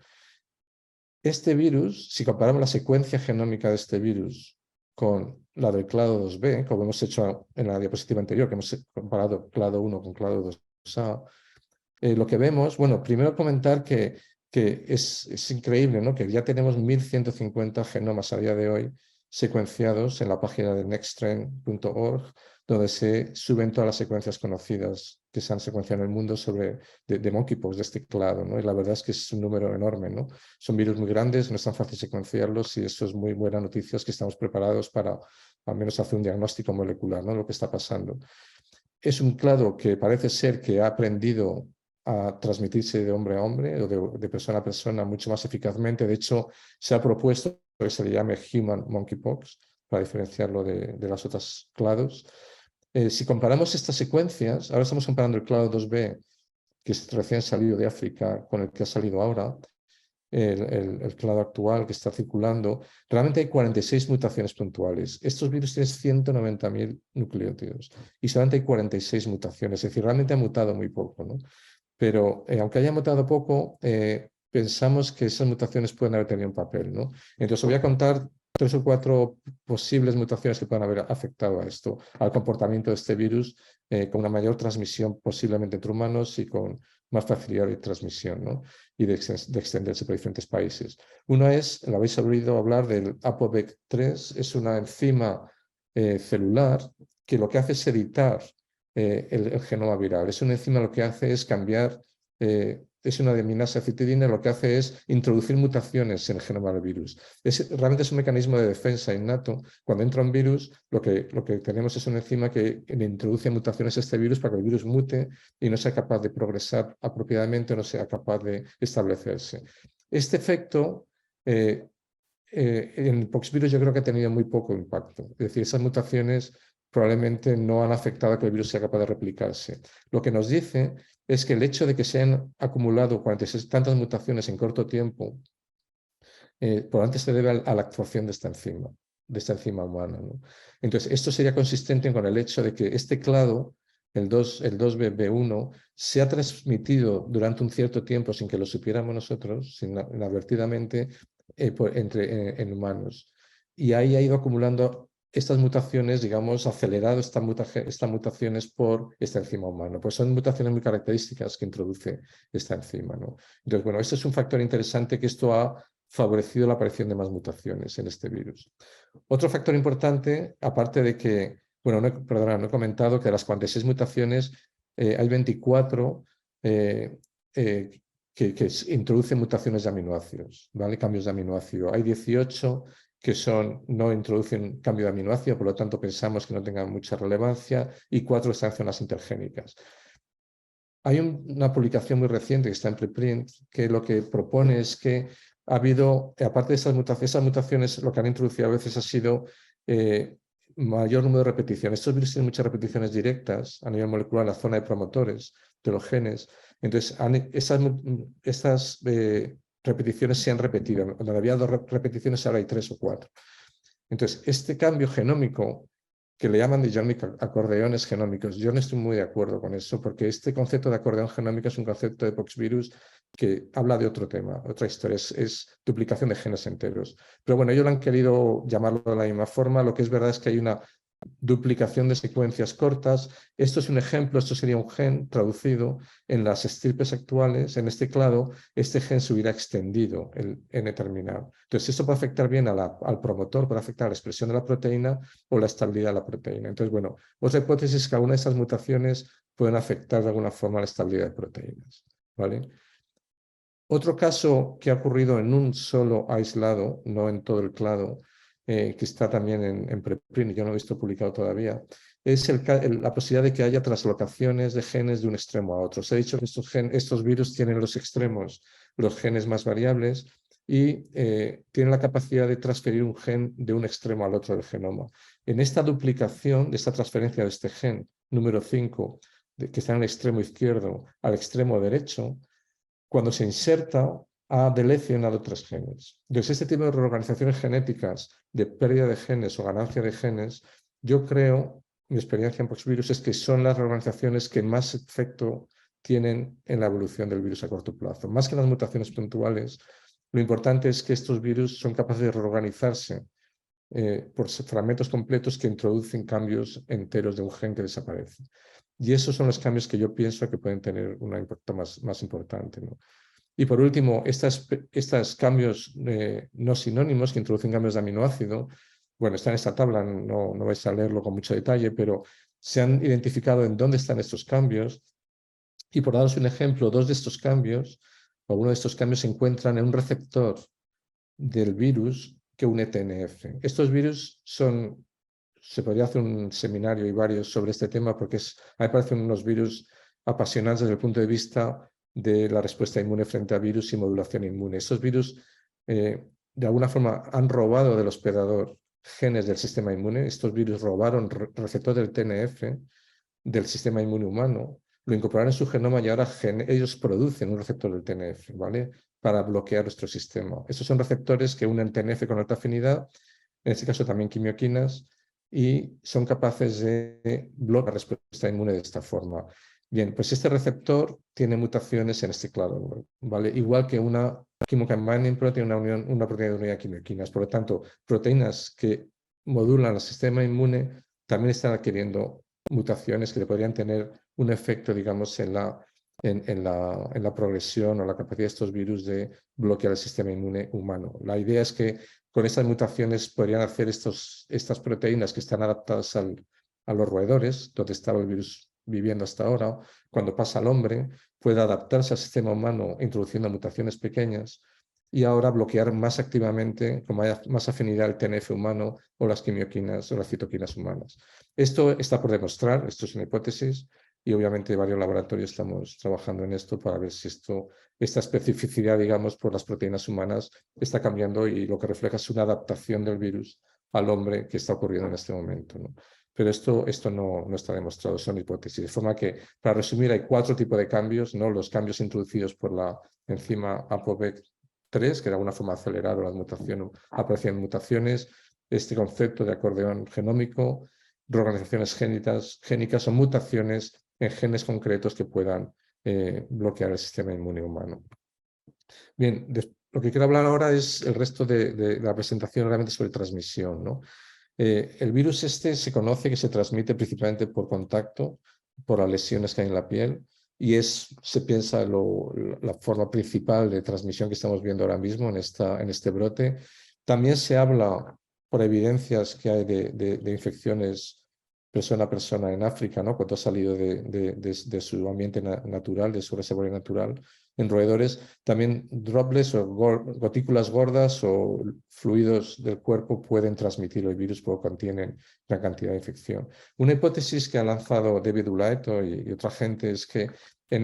Este virus, si comparamos la secuencia genómica de este virus con la del clado 2B, como hemos hecho en la diapositiva anterior, que hemos comparado clado 1 con clado 2A, lo que vemos, bueno, primero comentar que es increíble, ¿no? Que ya tenemos 1.150 genomas a día de hoy secuenciados en la página de nexttrend.org, donde se suben todas las secuencias conocidas que se han secuenciado en el mundo de monkeypox, de este clado, ¿no? Y la verdad es que es un número enorme, ¿no? Son virus muy grandes, no es tan fácil secuenciarlos y eso es muy buena noticia, es que estamos preparados para al menos hacer un diagnóstico molecular, ¿no? Lo que está pasando. Es un clado que parece ser que ha aprendido a transmitirse de hombre a hombre o de persona a persona mucho más eficazmente. De hecho, se ha propuesto que se le llame Human Monkeypox para diferenciarlo de las otras clados. Si comparamos estas secuencias, ahora estamos comparando el clado 2B, que es recién salido de África, con el que ha salido ahora, el clado actual que está circulando, realmente hay 46 mutaciones puntuales. Estos virus tienen 190.000 nucleótidos y solamente hay 46 mutaciones, es decir, realmente ha mutado muy poco, ¿no? Pero aunque haya mutado poco, pensamos que esas mutaciones pueden haber tenido un papel, ¿no? Entonces os voy a contar 3 o 4 posibles mutaciones que pueden haber afectado a esto, al comportamiento de este virus, con una mayor transmisión posiblemente entre humanos y con más facilidad de transmisión, ¿no? Y de extenderse por diferentes países. Uno es, lo habéis oído hablar del ApoVec3, es una enzima celular que lo que hace es editar el genoma viral. Es una enzima lo que hace es cambiar, es una diaminasa citidina, lo que hace es introducir mutaciones en el genoma del virus. Realmente es un mecanismo de defensa innato. Cuando entra un virus, lo que tenemos es una enzima que le introduce mutaciones a este virus para que el virus mute y no sea capaz de progresar apropiadamente, no sea capaz de establecerse. Este efecto en el poxvirus yo creo que ha tenido muy poco impacto. Es decir, esas mutaciones probablemente no han afectado a que el virus sea capaz de replicarse. Lo que nos dice es que el hecho de que se han acumulado 46 tantas mutaciones en corto tiempo, probablemente se debe a la actuación de esta enzima humana, ¿no? Entonces, esto sería consistente con el hecho de que este clado, el 2B1, se ha transmitido durante un cierto tiempo sin que lo supiéramos nosotros, inadvertidamente, en humanos. Y ahí ha ido acumulando estas mutaciones, digamos, acelerado estas mutaciones por esta enzima humana. Pues son mutaciones muy características que introduce esta enzima, ¿no? Entonces, bueno, este es un factor interesante que esto ha favorecido la aparición de más mutaciones en este virus. Otro factor importante, aparte de que, bueno, no he comentado que de las 46 mutaciones hay 24 que introducen mutaciones de aminoácidos, ¿vale? Cambios de aminoácido. Hay 18 que no introducen cambio de aminoácido, por lo tanto pensamos que no tengan mucha relevancia, y 4 están en zonas intergénicas. Hay una publicación muy reciente que está en preprint que lo que propone es que ha habido, aparte de esas mutaciones, lo que han introducido a veces ha sido mayor número de repeticiones. Estos virus tienen muchas repeticiones directas a nivel molecular en la zona de promotores de los genes. Entonces, estas repeticiones se han repetido. Donde había 2 repeticiones, ahora hay 3 o 4. Entonces, este cambio genómico, que le llaman de genomic acordeones genómicos, yo no estoy muy de acuerdo con eso, porque este concepto de acordeón genómico es un concepto de poxvirus que habla de otro tema, otra historia, es duplicación de genes enteros. Pero bueno, ellos lo han querido llamarlo de la misma forma. Lo que es verdad es que hay una duplicación de secuencias cortas. Esto es un ejemplo, esto sería un gen traducido en las estirpes actuales. En este clado, este gen se hubiera extendido el N terminal. Entonces, esto puede afectar bien al promotor, puede afectar a la expresión de la proteína o la estabilidad de la proteína. Entonces, bueno, otra hipótesis es que alguna de estas mutaciones pueden afectar de alguna forma la estabilidad de proteínas, ¿vale? Otro caso que ha ocurrido en un solo aislado, no en todo el clado, que está también en preprint y yo no he visto publicado todavía, es la posibilidad de que haya translocaciones de genes de un extremo a otro. Se ha dicho que estos virus tienen los extremos, los genes más variables, y tienen la capacidad de transferir un gen de un extremo al otro del genoma. En esta duplicación, de esta transferencia de este gen número 5, que está en el extremo izquierdo al extremo derecho, cuando se inserta, ha delecionado 3 genes. Entonces, este tipo de reorganizaciones genéticas de pérdida de genes o ganancia de genes, yo creo, mi experiencia en poxvirus es que son las reorganizaciones que más efecto tienen en la evolución del virus a corto plazo. Más que las mutaciones puntuales, lo importante es que estos virus son capaces de reorganizarse por fragmentos completos que introducen cambios enteros de un gen que desaparece. Y esos son los cambios que yo pienso que pueden tener un impacto más importante, ¿no? Y por último, estos cambios no sinónimos que introducen cambios de aminoácido, bueno, está en esta tabla, no vais a leerlo con mucho detalle, pero se han identificado en dónde están estos cambios. Y por daros un ejemplo, 2 de estos cambios, o uno de estos cambios se encuentran en un receptor del virus que une TNF. Estos virus se podría hacer un seminario y varios sobre este tema porque a mí me parecen unos virus apasionantes desde el punto de vista de la respuesta inmune frente a virus y modulación inmune. Estos virus, de alguna forma, han robado del hospedador genes del sistema inmune. Estos virus robaron receptores del TNF del sistema inmune humano, lo incorporaron en su genoma y ahora ellos producen un receptor del TNF, ¿vale? Para bloquear nuestro sistema. Estos son receptores que unen TNF con alta afinidad, en este caso también quimioquinas, y son capaces de bloquear la respuesta inmune de esta forma. Bien, pues este receptor tiene mutaciones en este clado, ¿vale? Igual que una chemokine binding protein, una proteína de unidad de quimioquinas. Por lo tanto, proteínas que modulan el sistema inmune también están adquiriendo mutaciones que podrían tener un efecto, digamos, en la progresión o la capacidad de estos virus de bloquear el sistema inmune humano. La idea es que con estas mutaciones podrían hacer estas proteínas que están adaptadas a los roedores, donde estaba el virus viviendo hasta ahora, cuando pasa al hombre, puede adaptarse al sistema humano introduciendo mutaciones pequeñas y ahora bloquear más activamente, como haya más afinidad al TNF humano o las quimioquinas o las citoquinas humanas. Esto está por demostrar, esto es una hipótesis, y obviamente varios laboratorios estamos trabajando en esto para ver si esta especificidad, digamos, por las proteínas humanas está cambiando y lo que refleja es una adaptación del virus al hombre que está ocurriendo en este momento, ¿no? Pero esto no está demostrado, son hipótesis. De forma que, para resumir, hay 4 tipos de cambios, ¿no? Los cambios introducidos por la enzima ApoB3, que de alguna forma aceleraron la mutación, aparecían mutaciones, este concepto de acordeón genómico, reorganizaciones génicas o mutaciones en genes concretos que puedan bloquear el sistema inmune humano. Bien, lo que quiero hablar ahora es el resto de la presentación realmente sobre transmisión, ¿no? El virus se conoce que se transmite principalmente por contacto, por las lesiones que hay en la piel, y se piensa la forma principal de transmisión que estamos viendo ahora mismo en este brote. También se habla, por evidencias que hay de infecciones persona a persona en África, ¿no? Cuando ha salido de su ambiente natural, de su reservorio natural, en roedores, también droplets o gotículas gordas o fluidos del cuerpo pueden transmitir el virus porque contienen gran cantidad de infección. Una hipótesis que ha lanzado David Ulaeto y otra gente es que en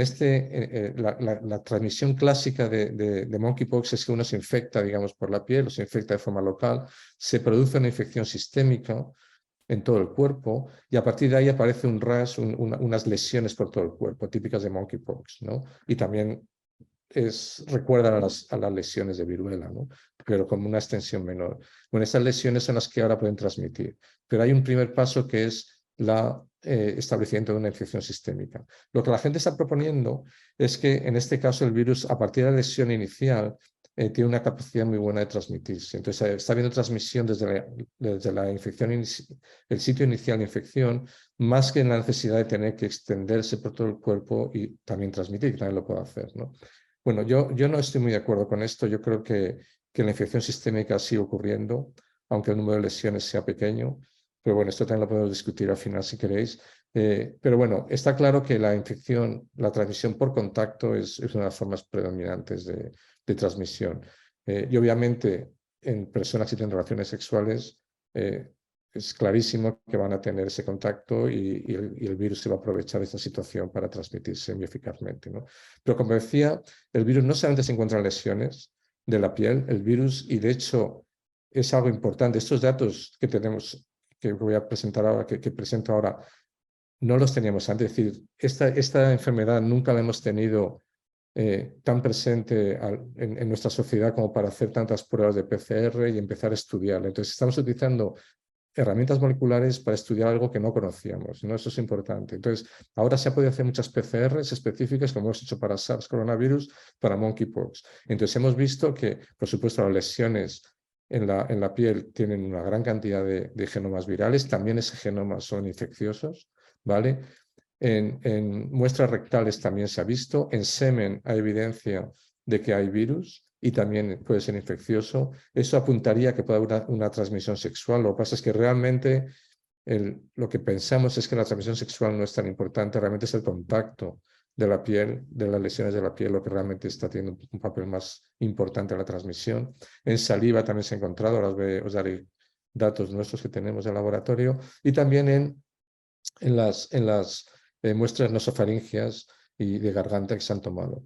la transmisión clásica de monkeypox es que uno se infecta, digamos, por la piel o se infecta de forma local, se produce una infección sistémica en todo el cuerpo y a partir de ahí aparece un rash, unas lesiones por todo el cuerpo, típicas de monkeypox, ¿no? Y también recuerdan a las lesiones de viruela, ¿no? Pero con una extensión menor. Bueno, estas lesiones son las que ahora pueden transmitir, pero hay un primer paso que es establecimiento de una infección sistémica. Lo que la gente está proponiendo es que en este caso el virus, a partir de la lesión inicial, tiene una capacidad muy buena de transmitirse. Entonces, está habiendo transmisión desde la infección, el sitio inicial de infección, más que en la necesidad de tener que extenderse por todo el cuerpo y también transmitir, que también lo puede hacer, ¿no? Bueno, yo no estoy muy de acuerdo con esto. Yo creo que la infección sistémica sigue ocurriendo, aunque el número de lesiones sea pequeño. Pero bueno, esto también lo podemos discutir al final si queréis. Pero bueno, está claro que la infección, la transmisión por contacto es una de las formas predominantes de transmisión. Y obviamente en personas que tienen relaciones sexuales es clarísimo que van a tener ese contacto y el virus se va a aprovechar de esta situación para transmitirse muy eficazmente, ¿no? Pero como decía, el virus no solamente se encuentra en lesiones de la piel, el virus, y de hecho es algo importante, estos datos que tenemos, que voy a presentar ahora, que presento ahora, no los teníamos antes. Es decir, esta enfermedad nunca la hemos tenido tan presente en nuestra sociedad como para hacer tantas pruebas de PCR y empezar a estudiarla. Entonces, estamos utilizando herramientas moleculares para estudiar algo que no conocíamos, ¿no? Eso es importante. Entonces, ahora se ha podido hacer muchas PCRs específicas, como hemos hecho para SARS coronavirus, para monkeypox. Entonces, hemos visto que, por supuesto, las lesiones en la piel tienen una gran cantidad de genomas virales, también esos genomas son infecciosos, ¿vale? En muestras rectales también se ha visto, en semen hay evidencia de que hay virus y también puede ser infeccioso. Eso apuntaría a que puede haber una transmisión sexual. Lo que pasa es que realmente lo que pensamos es que la transmisión sexual no es tan importante, realmente es el contacto de la piel, de las lesiones de la piel, lo que realmente está teniendo un papel más importante en la transmisión. En saliva también se ha encontrado, ahora os daré datos nuestros que tenemos del laboratorio, y también en las muestras nasofaringeas y de garganta que se han tomado.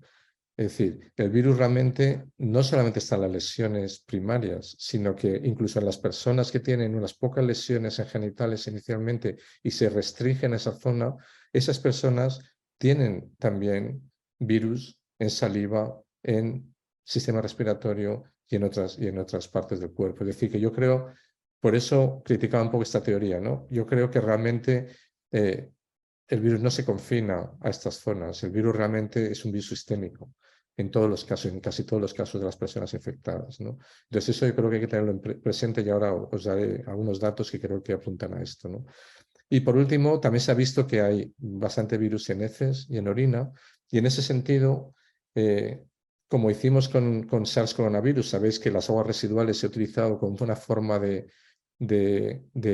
Es decir, el virus realmente no solamente está en las lesiones primarias, sino que incluso en las personas que tienen unas pocas lesiones en genitales inicialmente y se restringen esa zona, esas personas tienen también virus en saliva, en sistema respiratorio y en otras partes del cuerpo. Es decir, que yo creo, por eso criticaba un poco esta teoría, ¿no? Yo creo que realmente el virus no se confina a estas zonas, el virus realmente es un virus sistémico en todos los casos, en casi todos los casos de las personas infectadas, ¿no? Entonces eso yo creo que hay que tenerlo presente y ahora os daré algunos datos que creo que apuntan a esto, ¿no? Y por último, también se ha visto que hay bastante virus en heces y en orina, y en ese sentido, como hicimos con SARS coronavirus, sabéis que las aguas residuales se ha utilizado como una forma de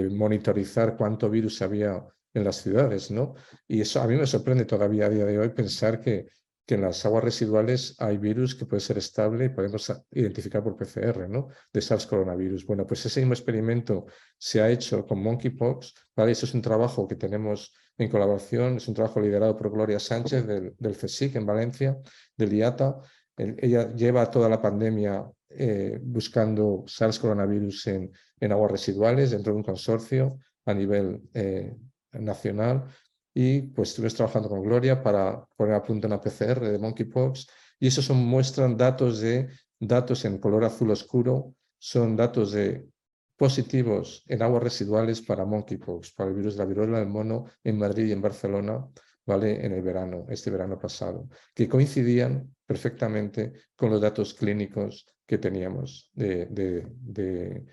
monitorizar cuánto virus había en las ciudades, ¿no? Y eso a mí me sorprende todavía a día de hoy pensar que en las aguas residuales hay virus que puede ser estable y podemos identificar por PCR, ¿no? De SARS coronavirus. Bueno, pues ese mismo experimento se ha hecho con monkeypox, ¿vale? Eso es un trabajo que tenemos en colaboración, es un trabajo liderado por Gloria Sánchez del CSIC en Valencia, del IATA. Ella lleva toda la pandemia buscando SARS coronavirus en aguas residuales dentro de un consorcio a nivel nacional, y pues estuvimos trabajando con Gloria para poner a punto una PCR de monkeypox, y eso muestran datos en color azul oscuro, son datos de positivos en aguas residuales para monkeypox, para el virus de la viruela del mono en Madrid y en Barcelona, ¿vale? En el verano, este verano pasado, que coincidían perfectamente con los datos clínicos que teníamos de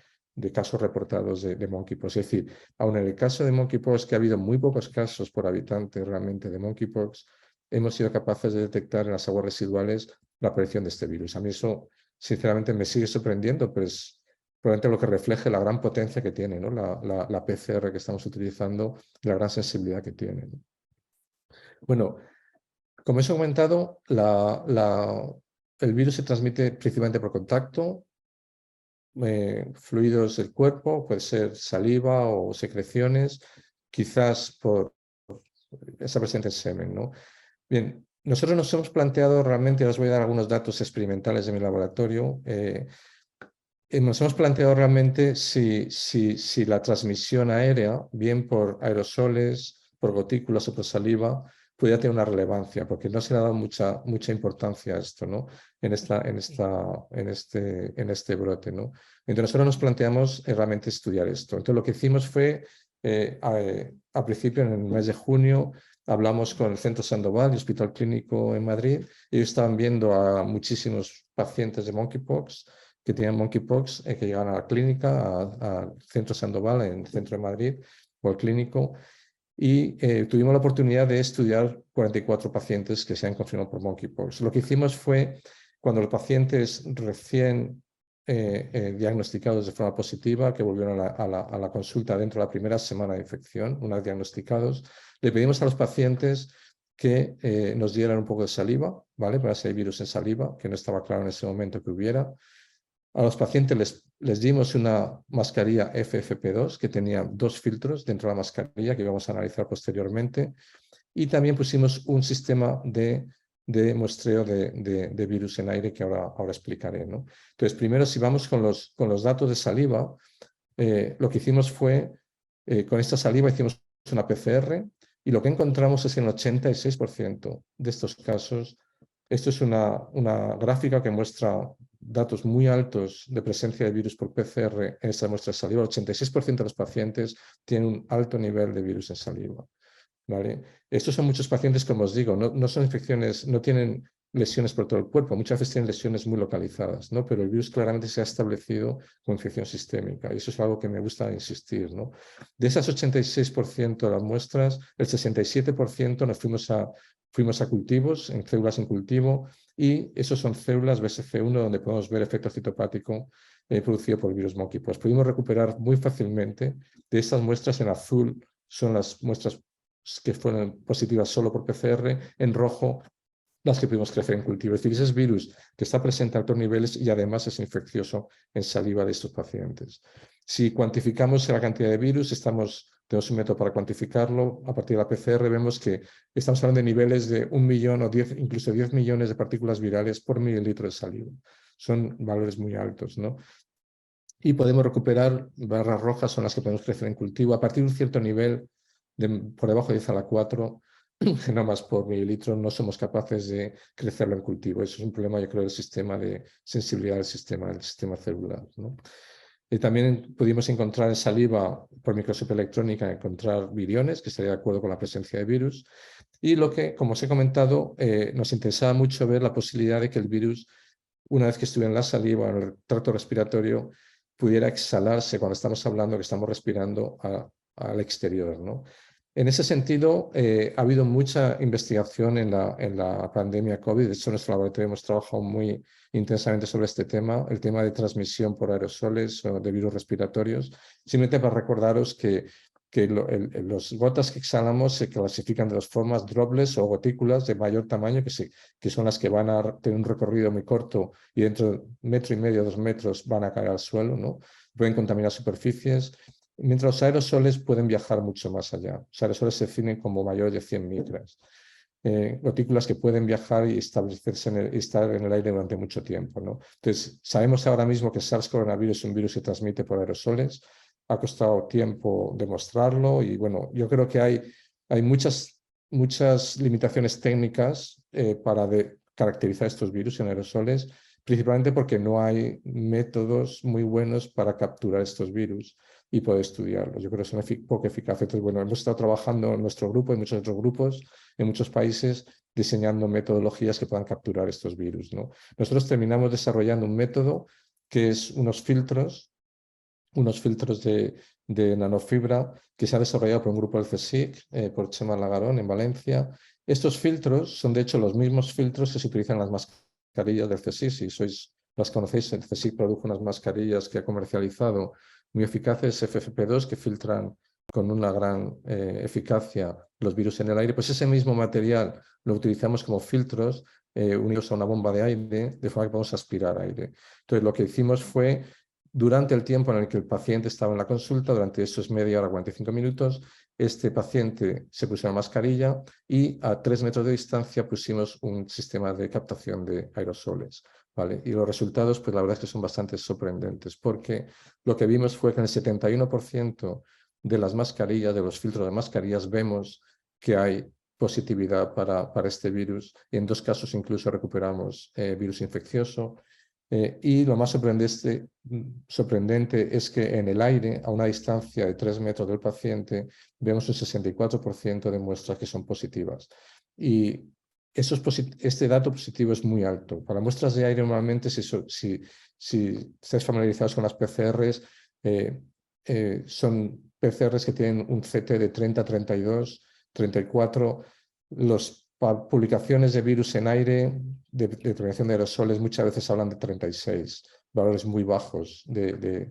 casos reportados de monkeypox. Es decir, aun en el caso de monkeypox, que ha habido muy pocos casos por habitante realmente de monkeypox, hemos sido capaces de detectar en las aguas residuales la aparición de este virus. A mí eso, sinceramente, me sigue sorprendiendo, pero es probablemente lo que refleje la gran potencia que tiene, ¿no? la PCR que estamos utilizando, la gran sensibilidad que tiene, ¿no? Bueno, como os he comentado, el virus se transmite principalmente por contacto, fluidos del cuerpo, puede ser saliva o secreciones, quizás por esa presente en semen, ¿no? Bien, nosotros nos hemos planteado realmente, os voy a dar algunos datos experimentales de mi laboratorio, nos hemos planteado realmente si la transmisión aérea, bien por aerosoles, por gotículas o por saliva, podría tener una relevancia, porque no se le ha dado mucha importancia a esto, ¿no? En este brote, ¿no? Entonces nosotros nos planteamos realmente estudiar esto. Entonces lo que hicimos fue, a principio, en el mes de junio, hablamos con el Centro Sandoval y Hospital Clínico en Madrid. Ellos estaban viendo a muchísimos pacientes de monkeypox que tenían monkeypox, que llegaban a la clínica, al Centro Sandoval, en el centro de Madrid, o al clínico, y tuvimos la oportunidad de estudiar 44 pacientes que se han confirmado por monkeypox. Lo que hicimos fue, cuando los pacientes recién diagnosticados de forma positiva, que volvieron a la consulta dentro de la primera semana de infección, una vez diagnosticados, le pedimos a los pacientes que nos dieran un poco de saliva, ¿vale? Para si hay virus en saliva, que no estaba claro en ese momento que hubiera. A los pacientes les dimos una mascarilla FFP2 que tenía 2 filtros dentro de la mascarilla que íbamos a analizar posteriormente, y también pusimos un sistema de muestreo de virus en aire que ahora explicaré, ¿no? Entonces, primero, si vamos con los datos de saliva, lo que hicimos fue, con esta saliva hicimos una PCR, y lo que encontramos es que en el 86% de estos casos, esto es una gráfica que muestra datos muy altos de presencia de virus por PCR en esta muestra de saliva. El 86% de los pacientes tienen un alto nivel de virus en saliva, ¿vale? Estos son muchos pacientes, como os digo, no son infecciones, no tienen lesiones por todo el cuerpo, muchas veces tienen lesiones muy localizadas, ¿no? Pero el virus claramente se ha establecido con infección sistémica, y eso es algo que me gusta insistir, ¿no? De esas 86% de las muestras, el 67% nos fuimos a cultivos, en células en cultivo, y esos son células BSC1 donde podemos ver efecto citopático producido por el virus monkeypox. Pudimos recuperar muy fácilmente. De estas muestras, en azul son las muestras que fueron positivas solo por PCR, en rojo las que pudimos crecer en cultivo. Es decir, ese es virus que está presente a altos niveles y además es infeccioso en saliva de estos pacientes. Si cuantificamos la cantidad de virus, tenemos un método para cuantificarlo. A partir de la PCR vemos que estamos hablando de niveles de 1 millón o 10, incluso 10 millones de partículas virales por mililitro de saliva. Son valores muy altos, ¿no? Y podemos recuperar, barras rojas son las que podemos crecer en cultivo. A partir de un cierto nivel, por debajo de 10 a la 4, genomas por mililitro, no somos capaces de crecerlo en cultivo. Eso es un problema, yo creo, del sistema de sensibilidad del sistema celular, ¿no? Y también pudimos encontrar en saliva, por microscopía electrónica, encontrar viriones, que estaría de acuerdo con la presencia de virus. Y lo que, como os he comentado, nos interesaba mucho ver la posibilidad de que el virus, una vez que estuviera en la saliva, en el tracto respiratorio, pudiera exhalarse cuando estamos hablando, que estamos respirando al exterior, ¿no? En ese sentido, ha habido mucha investigación en la pandemia COVID. De hecho, en nuestro laboratorio hemos trabajado muy intensamente sobre este tema, el tema de transmisión por aerosoles o de virus respiratorios. Simplemente para recordaros que los gotas que exhalamos se clasifican de dos formas: droplets o gotículas de mayor tamaño, que son las que van a tener un recorrido muy corto y dentro de 1,5 metros, 2 metros van a caer al suelo, ¿no? Pueden contaminar superficies. Mientras los aerosoles pueden viajar mucho más allá. Los aerosoles se definen como mayores de 100 micras. Gotículas que pueden viajar y establecerse estar en el aire durante mucho tiempo, ¿no? Entonces, sabemos ahora mismo que SARS-CoV es un virus que se transmite por aerosoles. Ha costado tiempo demostrarlo y, bueno, yo creo que hay muchas limitaciones técnicas para caracterizar estos virus en aerosoles, principalmente porque no hay métodos muy buenos para capturar estos virus y poder estudiarlos. Yo creo que son poco eficaces. Entonces, bueno, hemos estado trabajando en nuestro grupo y en muchos otros grupos, en muchos países, diseñando metodologías que puedan capturar estos virus, ¿no? Nosotros terminamos desarrollando un método que es unos filtros de nanofibra que se ha desarrollado por un grupo del CSIC, por Chema Lagarón en Valencia. Estos filtros son, de hecho, los mismos filtros que se utilizan en las mascarillas del CSIC. Si las conocéis, el CSIC produjo unas mascarillas que ha comercializado muy eficaces, FFP2, que filtran con una gran eficacia los virus en el aire. Pues ese mismo material lo utilizamos como filtros unidos a una bomba de aire, de forma que podemos aspirar aire. Entonces, lo que hicimos fue, durante el tiempo en el que el paciente estaba en la consulta, durante estos media hora, 45 minutos, este paciente se puso la mascarilla y a 3 metros de distancia pusimos un sistema de captación de aerosoles, ¿vale? Y los resultados, pues la verdad es que son bastante sorprendentes, porque lo que vimos fue que en el 71% de las mascarillas, de los filtros de mascarillas, vemos que hay positividad para este virus, y en 2 casos incluso recuperamos virus infeccioso. Y lo más sorprendente es que en el aire, a una distancia de 3 metros del paciente, vemos un 64% de muestras que son positivas. Y este dato positivo es muy alto. Para muestras de aire, normalmente, si estáis familiarizados con las PCRs, son PCRs que tienen un CT de 30, 32, 34. Las publicaciones de virus en aire, de determinación de aerosoles, muchas veces hablan de 36, valores muy bajos de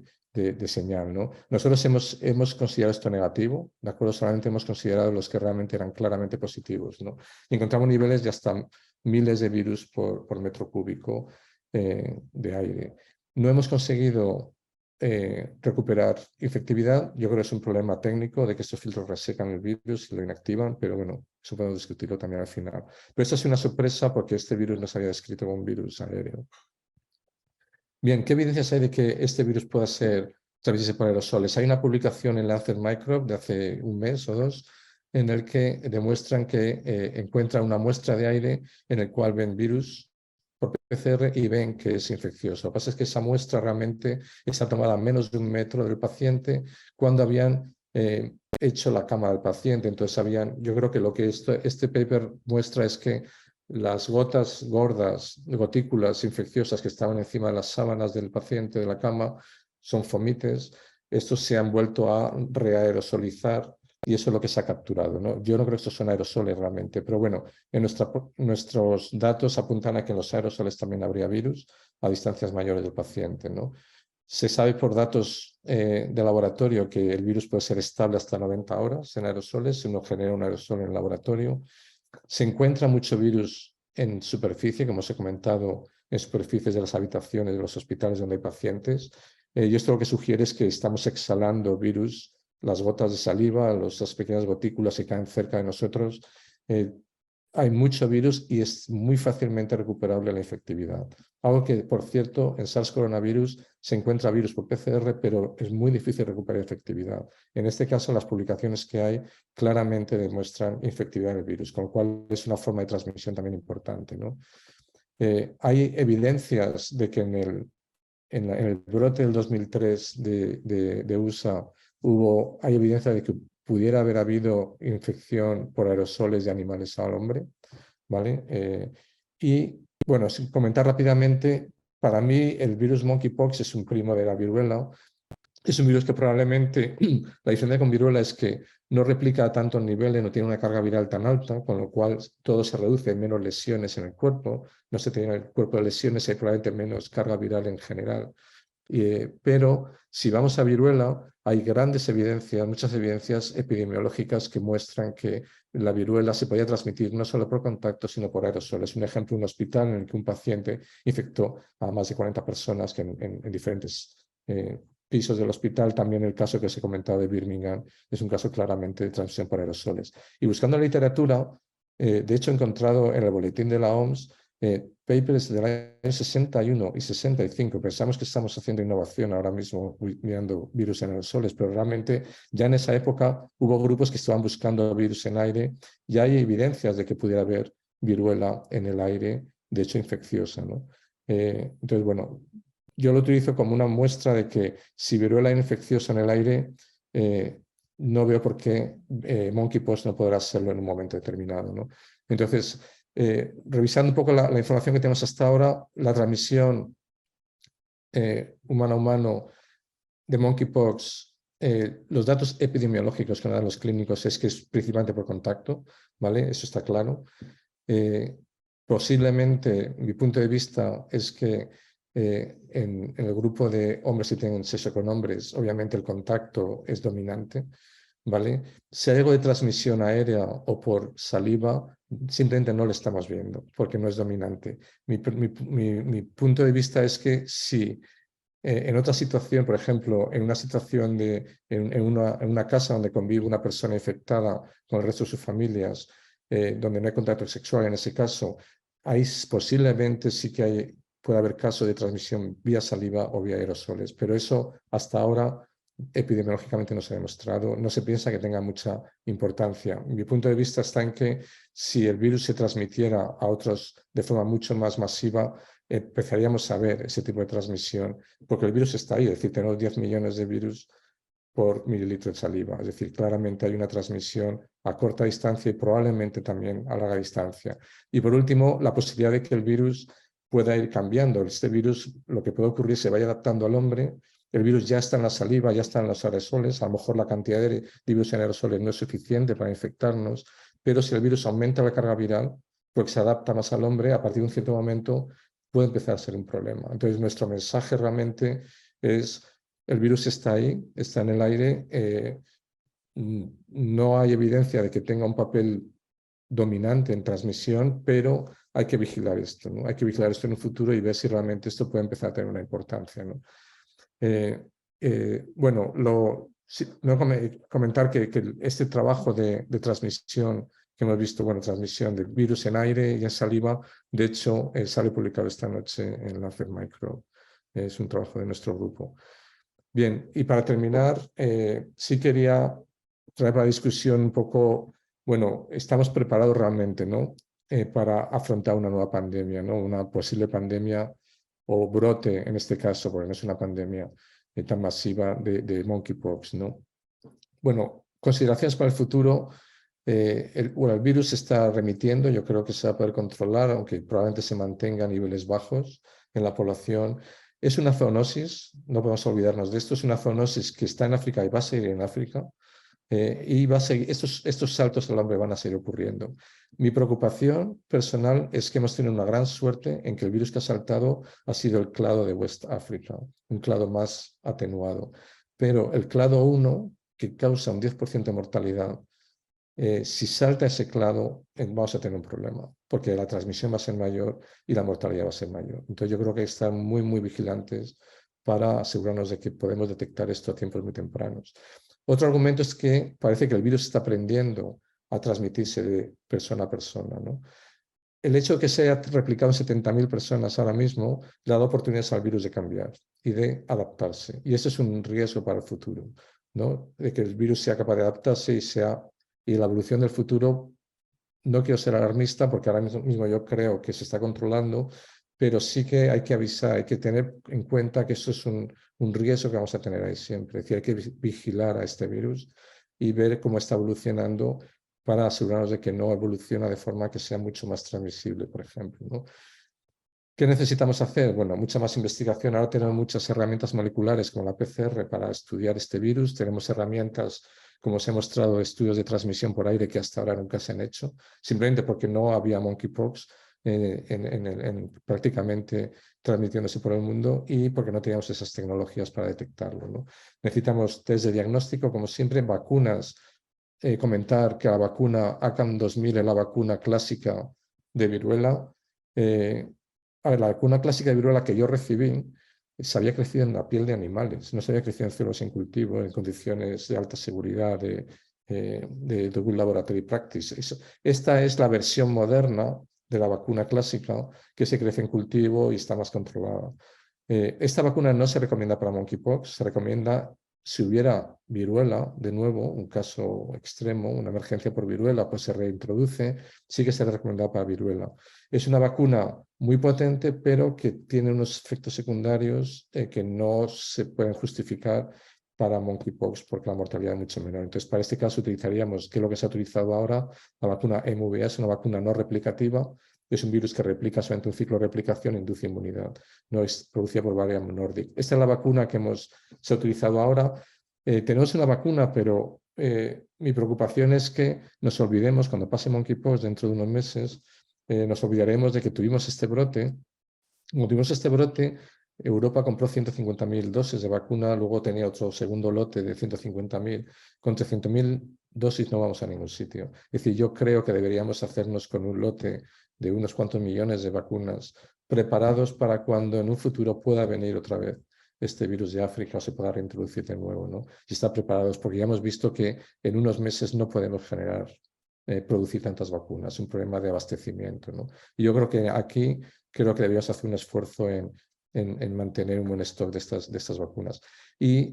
señal, ¿no? Nosotros hemos considerado esto negativo, ¿de acuerdo? Solamente hemos considerado los que realmente eran claramente positivos, ¿no? Y encontramos niveles de hasta miles de virus por metro cúbico de aire. No hemos conseguido recuperar efectividad. Yo creo que es un problema técnico de que estos filtros resecan el virus y lo inactivan, pero bueno, eso podemos discutirlo también al final. Pero esto es una sorpresa porque este virus no se había descrito como un virus aéreo. Bien, ¿qué evidencias hay de que este virus pueda ser transmitido por aerosoles? Hay una publicación en Lancet Microbe de hace un mes o dos en el que demuestran que encuentran una muestra de aire en el cual ven virus por PCR y ven que es infeccioso. Lo que pasa es que esa muestra realmente está tomada a menos de 1 metro del paciente cuando habían hecho la cama del paciente. Entonces yo creo que lo que este paper muestra es que las gotas gordas, gotículas infecciosas que estaban encima de las sábanas del paciente de la cama son fomites. Estos se han vuelto a reaerosolizar y eso es lo que se ha capturado, ¿no? Yo no creo que estos son aerosoles realmente, pero bueno, nuestros datos apuntan a que en los aerosoles también habría virus a distancias mayores del paciente, ¿no? Se sabe por datos de laboratorio que el virus puede ser estable hasta 90 horas en aerosoles si uno genera un aerosol en el laboratorio. Se encuentra mucho virus en superficie, como os he comentado, en superficies de las habitaciones de los hospitales donde hay pacientes. Y esto lo que sugiere es que estamos exhalando virus, las gotas de saliva, esas pequeñas gotículas que caen cerca de nosotros. Hay mucho virus y es muy fácilmente recuperable la infectividad. Algo que, por cierto, en SARS coronavirus se encuentra virus por PCR, pero es muy difícil recuperar efectividad. En este caso, las publicaciones que hay claramente demuestran infectividad del virus, con lo cual es una forma de transmisión también importante, ¿no? Hay evidencias de que en el brote del 2003 de USA hay evidencia de que pudiera haber habido infección por aerosoles de animales al hombre, ¿vale? Y bueno, sin comentar rápidamente, para mí el virus monkeypox es un primo de la viruela. Es un virus que probablemente, la diferencia con viruela es que no replica a tantos niveles, no tiene una carga viral tan alta, con lo cual todo se reduce, hay menos lesiones en el cuerpo, no se tiene el cuerpo de lesiones, hay probablemente menos carga viral en general. Pero si vamos a viruela, hay grandes evidencias, muchas evidencias epidemiológicas que muestran que la viruela se podía transmitir no solo por contacto, sino por aerosoles. Un ejemplo, un hospital en el que un paciente infectó a más de 40 personas que en diferentes pisos del hospital. También el caso que os he comentado de Birmingham es un caso claramente de transmisión por aerosoles. Y buscando la literatura, de hecho he encontrado en el boletín de la OMS papers del año 61 y 65. Pensamos que estamos haciendo innovación ahora mismo mirando virus en aerosoles, pero realmente ya en esa época hubo grupos que estaban buscando virus en aire y hay evidencias de que pudiera haber viruela en el aire, de hecho infecciosa, ¿no? Entonces, bueno, yo lo utilizo como una muestra de que si viruela es infecciosa en el aire, no veo por qué monkeypox no podrá serlo en un momento determinado, ¿no? Entonces, revisando un poco la información que tenemos hasta ahora, la transmisión humano a humano de monkeypox, los datos epidemiológicos que nos dan los clínicos es que es principalmente por contacto, ¿vale? Eso está claro. Posiblemente, mi punto de vista es que en el grupo de hombres que tienen sexo con hombres, obviamente el contacto es dominante, ¿vale? Si hay algo de transmisión aérea o por saliva, simplemente no lo estamos viendo porque no es dominante. Mi punto de vista es que si en otra situación, por ejemplo, en una situación en una casa donde convive una persona infectada con el resto de sus familias, donde no hay contacto sexual en ese caso, ahí posiblemente sí que puede haber casos de transmisión vía saliva o vía aerosoles, pero eso hasta ahora epidemiológicamente no se ha demostrado, no se piensa que tenga mucha importancia. Mi punto de vista está en que si el virus se transmitiera a otros de forma mucho más masiva, empezaríamos a ver ese tipo de transmisión, porque el virus está ahí, es decir, tenemos 10 millones de virus por mililitro de saliva, es decir, claramente hay una transmisión a corta distancia y probablemente también a larga distancia. Y por último, la posibilidad de que el virus pueda ir cambiando. Este virus, lo que puede ocurrir, se vaya adaptando al hombre. El virus ya está en la saliva, ya está en los aerosoles, a lo mejor la cantidad de virus en aerosoles no es suficiente para infectarnos, pero si el virus aumenta la carga viral, porque se adapta más al hombre, a partir de un cierto momento puede empezar a ser un problema. Entonces, nuestro mensaje realmente es: el virus está ahí, está en el aire, no hay evidencia de que tenga un papel dominante en transmisión, pero hay que vigilar esto, ¿no? Hay que vigilar esto en un futuro y ver si realmente esto puede empezar a tener una importancia, ¿no? Bueno, comentar que este trabajo de transmisión que hemos visto, bueno, transmisión del virus en aire y en saliva, de hecho, sale publicado esta noche en Lancet Microbe. Es un trabajo de nuestro grupo. Bien, y para terminar, sí quería traer para discusión un poco, bueno, estamos preparados realmente, ¿no? Para afrontar una nueva pandemia, ¿no? Una posible pandemia o brote, en este caso, porque no es una pandemia tan masiva de monkeypox, ¿no? Bueno, consideraciones para el futuro. El virus se está remitiendo, yo creo que se va a poder controlar, aunque probablemente se mantenga a niveles bajos en la población. Es una zoonosis, no podemos olvidarnos de esto, es una zoonosis que está en África y va a seguir en África. Y va a seguir, estos saltos al hombre van a seguir ocurriendo. Mi preocupación personal es que hemos tenido una gran suerte en que el virus que ha saltado ha sido el clado de West África, un clado más atenuado. Pero el clado 1, que causa un 10% de mortalidad, si salta ese clado, vamos a tener un problema, porque la transmisión va a ser mayor y la mortalidad va a ser mayor. Entonces yo creo que hay que estar muy, muy vigilantes para asegurarnos de que podemos detectar esto a tiempos muy tempranos. Otro argumento es que parece que el virus está aprendiendo a transmitirse de persona a persona, ¿no? El hecho de que se haya replicado en 70.000 personas ahora mismo le ha dado oportunidades al virus de cambiar y de adaptarse. Y ese es un riesgo para el futuro, ¿no? De que el virus sea capaz de adaptarse y la evolución del futuro. No quiero ser alarmista porque ahora mismo yo creo que se está controlando, pero sí que hay que avisar, hay que tener en cuenta que eso es un riesgo que vamos a tener ahí siempre. Es decir, hay que vigilar a este virus y ver cómo está evolucionando para asegurarnos de que no evoluciona de forma que sea mucho más transmisible, por ejemplo, ¿no? ¿Qué necesitamos hacer? Bueno, mucha más investigación. Ahora tenemos muchas herramientas moleculares como la PCR para estudiar este virus. Tenemos herramientas, como os he mostrado, estudios de transmisión por aire que hasta ahora nunca se han hecho, simplemente porque no había monkeypox prácticamente transmitiéndose por el mundo y porque no teníamos esas tecnologías para detectarlo, ¿no? Necesitamos test de diagnóstico, como siempre, vacunas. Comentar que la vacuna ACAM 2000 es la vacuna clásica de viruela. A ver, la vacuna clásica de viruela que yo recibí se había crecido en la piel de animales, no se había crecido en cielos en cultivo, en condiciones de alta seguridad, de good laboratory practice. Esta es la versión moderna de la vacuna clásica que se crece en cultivo y está más controlada. Esta vacuna no se recomienda para monkeypox, se recomienda si hubiera viruela, de nuevo, un caso extremo, una emergencia por viruela, pues se reintroduce, sí que se recomienda para viruela. Es una vacuna muy potente, pero que tiene unos efectos secundarios que no se pueden justificar para monkeypox porque la mortalidad es mucho menor. Entonces, para este caso utilizaríamos, que es lo que se ha utilizado ahora, la vacuna MVA, es una vacuna no replicativa, es un virus que replica solamente un ciclo de replicación e induce inmunidad. No es producida por Variant Nordic. Esta es la vacuna que se ha utilizado ahora. Tenemos una vacuna, pero mi preocupación es que nos olvidemos, cuando pase monkeypox dentro de unos meses, nos olvidaremos de que tuvimos este brote. Como tuvimos este brote, Europa compró 150.000 dosis de vacuna, luego tenía otro segundo lote de 150.000. Con 300.000 dosis no vamos a ningún sitio. Es decir, yo creo que deberíamos hacernos con un lote de unos cuantos millones de vacunas preparados para cuando en un futuro pueda venir otra vez este virus de África o se pueda reintroducir de nuevo, ¿no? Y estar preparados, porque ya hemos visto que en unos meses no podemos producir tantas vacunas, un problema de abastecimiento, ¿no? Y yo creo que aquí deberíamos hacer un esfuerzo en mantener un buen stock de estas vacunas. Y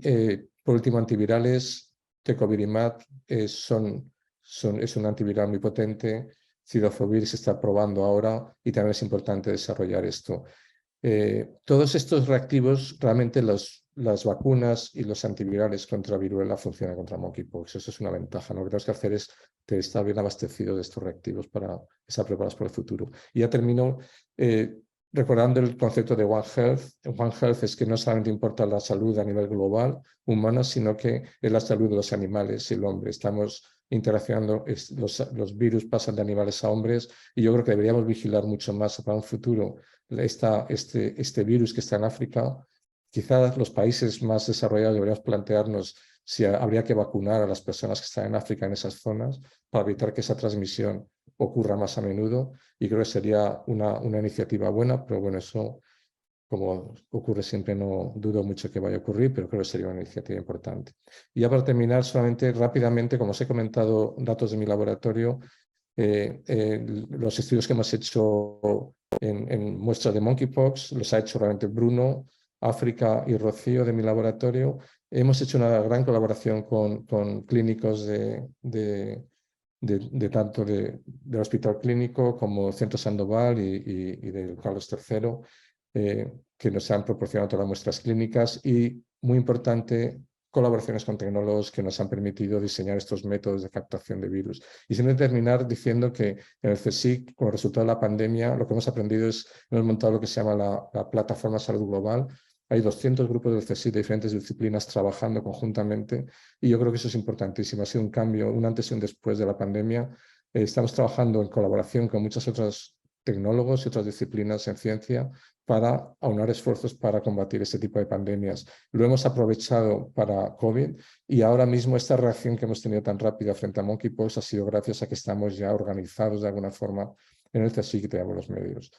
por último, antivirales, Tecovirimat es un antiviral muy potente, Cidofovir se está probando ahora y también es importante desarrollar esto. Todos estos reactivos, realmente las vacunas y los antivirales contra viruela funcionan contra monkeypox. Eso es una ventaja, ¿no? Lo que tenemos que hacer es estar bien abastecido de estos reactivos para estar preparados para el futuro. Y ya termino recordando el concepto de One Health. One Health es que no solamente importa la salud a nivel global, humana, sino que es la salud de los animales y el hombre. Estamos interaccionando, los virus pasan de animales a hombres y yo creo que deberíamos vigilar mucho más para un futuro este virus que está en África. Quizás los países más desarrollados deberíamos plantearnos si habría que vacunar a las personas que están en África, en esas zonas, para evitar que esa transmisión ocurra más a menudo, y creo que sería una iniciativa buena, pero bueno, eso, como ocurre siempre, no dudo mucho que vaya a ocurrir, pero creo que sería una iniciativa importante. Y ya para terminar, solamente rápidamente, como os he comentado, datos de mi laboratorio, los estudios que hemos hecho en muestras de monkeypox los ha hecho realmente Bruno, África y Rocío de mi laboratorio. Hemos hecho una gran colaboración con clínicos tanto del Hospital Clínico como Centro Sandoval y del Carlos III, que nos han proporcionado todas las muestras clínicas y, muy importante, colaboraciones con tecnólogos que nos han permitido diseñar estos métodos de captación de virus. Y sin terminar diciendo que en el CSIC, como resultado de la pandemia, lo que hemos aprendido es, hemos montado lo que se llama la Plataforma Salud Global. Hay 200 grupos del CSIC de diferentes disciplinas trabajando conjuntamente y yo creo que eso es importantísimo. Ha sido un cambio, un antes y un después de la pandemia. Estamos trabajando en colaboración con muchos otros tecnólogos y otras disciplinas en ciencia para aunar esfuerzos para combatir este tipo de pandemias. Lo hemos aprovechado para COVID y ahora mismo esta reacción que hemos tenido tan rápida frente a monkeypox ha sido gracias a que estamos ya organizados de alguna forma en el CSIC y tenemos los medios.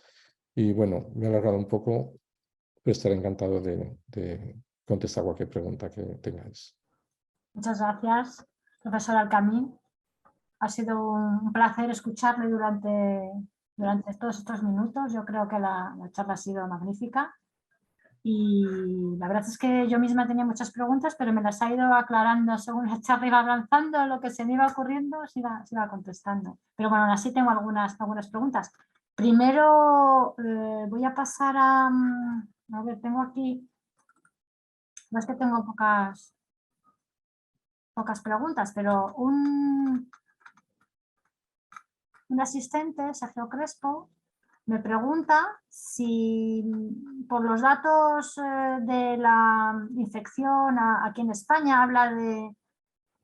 Y bueno, me he alargado un poco, pero estaré encantado de contestar cualquier pregunta que tengáis. Muchas gracias, profesor Alcamín. Ha sido un placer escucharle durante todos estos minutos. Yo creo que la charla ha sido magnífica. Y la verdad es que yo misma tenía muchas preguntas, pero me las ha ido aclarando según la charla iba avanzando, lo que se me iba ocurriendo se iba contestando. Pero bueno, aún así tengo algunas preguntas. Primero voy a pasar a ver, tengo aquí, no es que tengo pocas preguntas, pero un asistente, Sergio Crespo, me pregunta si por los datos de la infección aquí en España habla de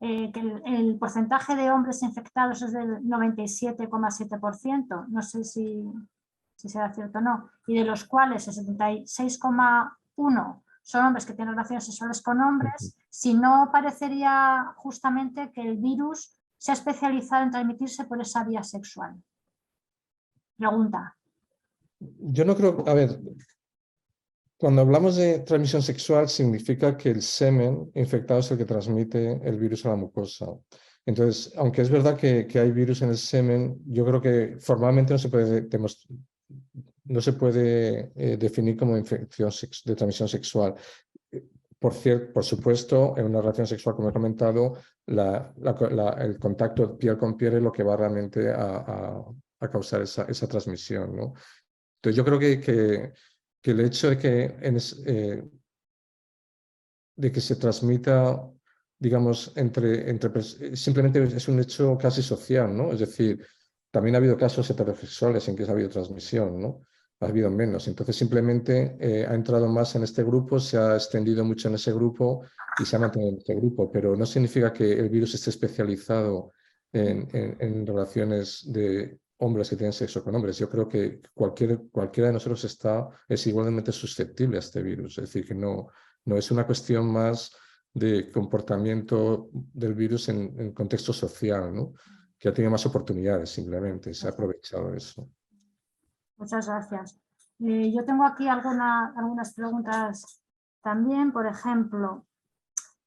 que el porcentaje de hombres infectados es del 97,7%, no sé si será cierto o no, y de los cuales el 76,1% son hombres que tienen relaciones sexuales con hombres, si no parecería justamente que el virus se ha especializado en transmitirse por esa vía sexual. Pregunta. Yo no creo, a ver, cuando hablamos de transmisión sexual significa que el semen infectado es el que transmite el virus a la mucosa. Entonces, aunque es verdad que hay virus en el semen, yo creo que formalmente no se puede definir como infección de transmisión sexual. Por supuesto, en una relación sexual, como he comentado, el contacto piel con piel es lo que va realmente a causar esa transmisión, ¿no? Entonces, yo creo que el hecho de que se transmita, digamos, simplemente es un hecho casi social, ¿no? Es decir, también ha habido casos heterosexuales en que ha habido transmisión, ¿no? Ha habido menos. Entonces, simplemente ha entrado más en este grupo, se ha extendido mucho en ese grupo y se ha mantenido en este grupo, pero no significa que el virus esté especializado en relaciones de hombres que tienen sexo con hombres. Yo creo que cualquiera de nosotros es igualmente susceptible a este virus. Es decir, que no es una cuestión más de comportamiento del virus en contexto social, ¿no? Que ha tenido más oportunidades, simplemente, se ha aprovechado de eso. Muchas gracias. Yo tengo aquí algunas preguntas también. Por ejemplo,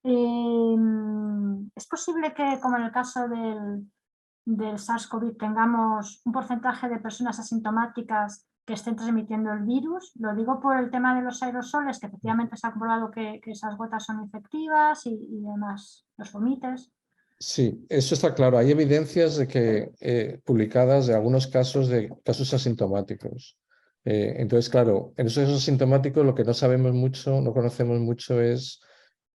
¿es posible que, como en el caso del SARS-CoV, tengamos un porcentaje de personas asintomáticas que estén transmitiendo el virus? Lo digo por el tema de los aerosoles, que efectivamente se ha comprobado que esas gotas son infectivas y demás, los vomites. Sí, eso está claro. Hay evidencias publicadas de algunos casos asintomáticos. Entonces, claro, en esos casos asintomáticos lo que no sabemos mucho, no conocemos mucho es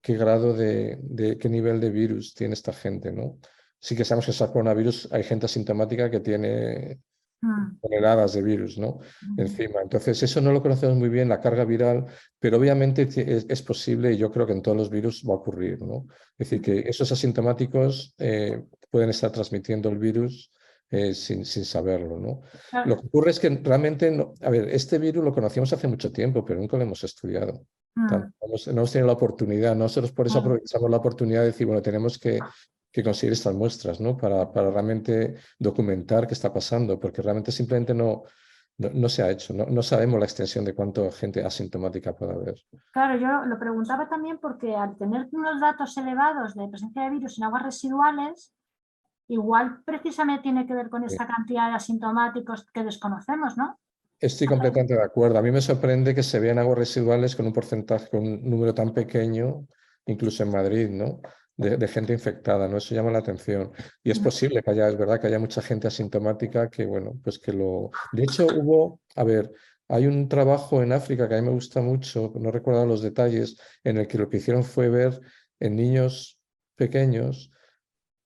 qué grado qué nivel de virus tiene esta gente, ¿no? Sí que sabemos que SARS coronavirus hay gente asintomática que tiene toneladas de virus, ¿no? Encima. Entonces, eso no lo conocemos muy bien, la carga viral, pero obviamente es posible y yo creo que en todos los virus va a ocurrir, ¿no? Es decir, que esos asintomáticos pueden estar transmitiendo el virus sin saberlo, ¿no? Lo que ocurre es que realmente, a ver, este virus lo conocíamos hace mucho tiempo, pero nunca lo hemos estudiado. No hemos tenido la oportunidad, nosotros por eso aprovechamos la oportunidad de decir, bueno, tenemos que conseguir estas muestras, ¿no? Para realmente documentar qué está pasando, porque realmente simplemente no se ha hecho, no sabemos la extensión de cuánta gente asintomática puede haber. Claro, yo lo preguntaba también porque al tener unos datos elevados de presencia de virus en aguas residuales, igual precisamente tiene que ver con esta cantidad de asintomáticos que desconocemos, ¿no? Estoy completamente de acuerdo. A mí me sorprende que se vean aguas residuales con un porcentaje, con un número tan pequeño, incluso en Madrid, ¿no? De gente infectada, ¿no? Eso llama la atención. Y es posible que haya, es verdad que haya mucha gente asintomática que, bueno, pues que lo... De hecho, a ver, hay un trabajo en África que a mí me gusta mucho, no recuerdo los detalles, en el que lo que hicieron fue ver en niños pequeños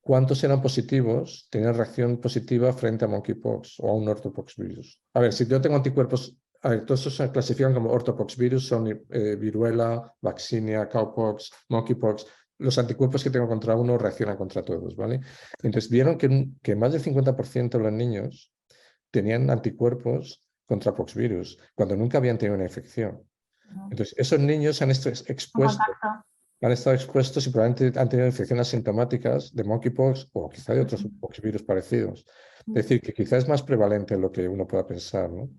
cuántos eran positivos, tenían reacción positiva frente a monkeypox o a un orthopox virus. A ver, si yo tengo anticuerpos, a ver, todos esos se clasifican como orthopox virus, son viruela, vaccinia, cowpox, monkeypox. Los anticuerpos que tengo contra uno reaccionan contra todos, ¿vale? Entonces vieron que más del 50% de los niños tenían anticuerpos contra poxvirus, cuando nunca habían tenido una infección. Entonces, esos niños han estado expuestos y probablemente han tenido infecciones asintomáticas de monkeypox o quizá de otros poxvirus parecidos. Es decir, que quizá es más prevalente lo que uno pueda pensar, ¿no?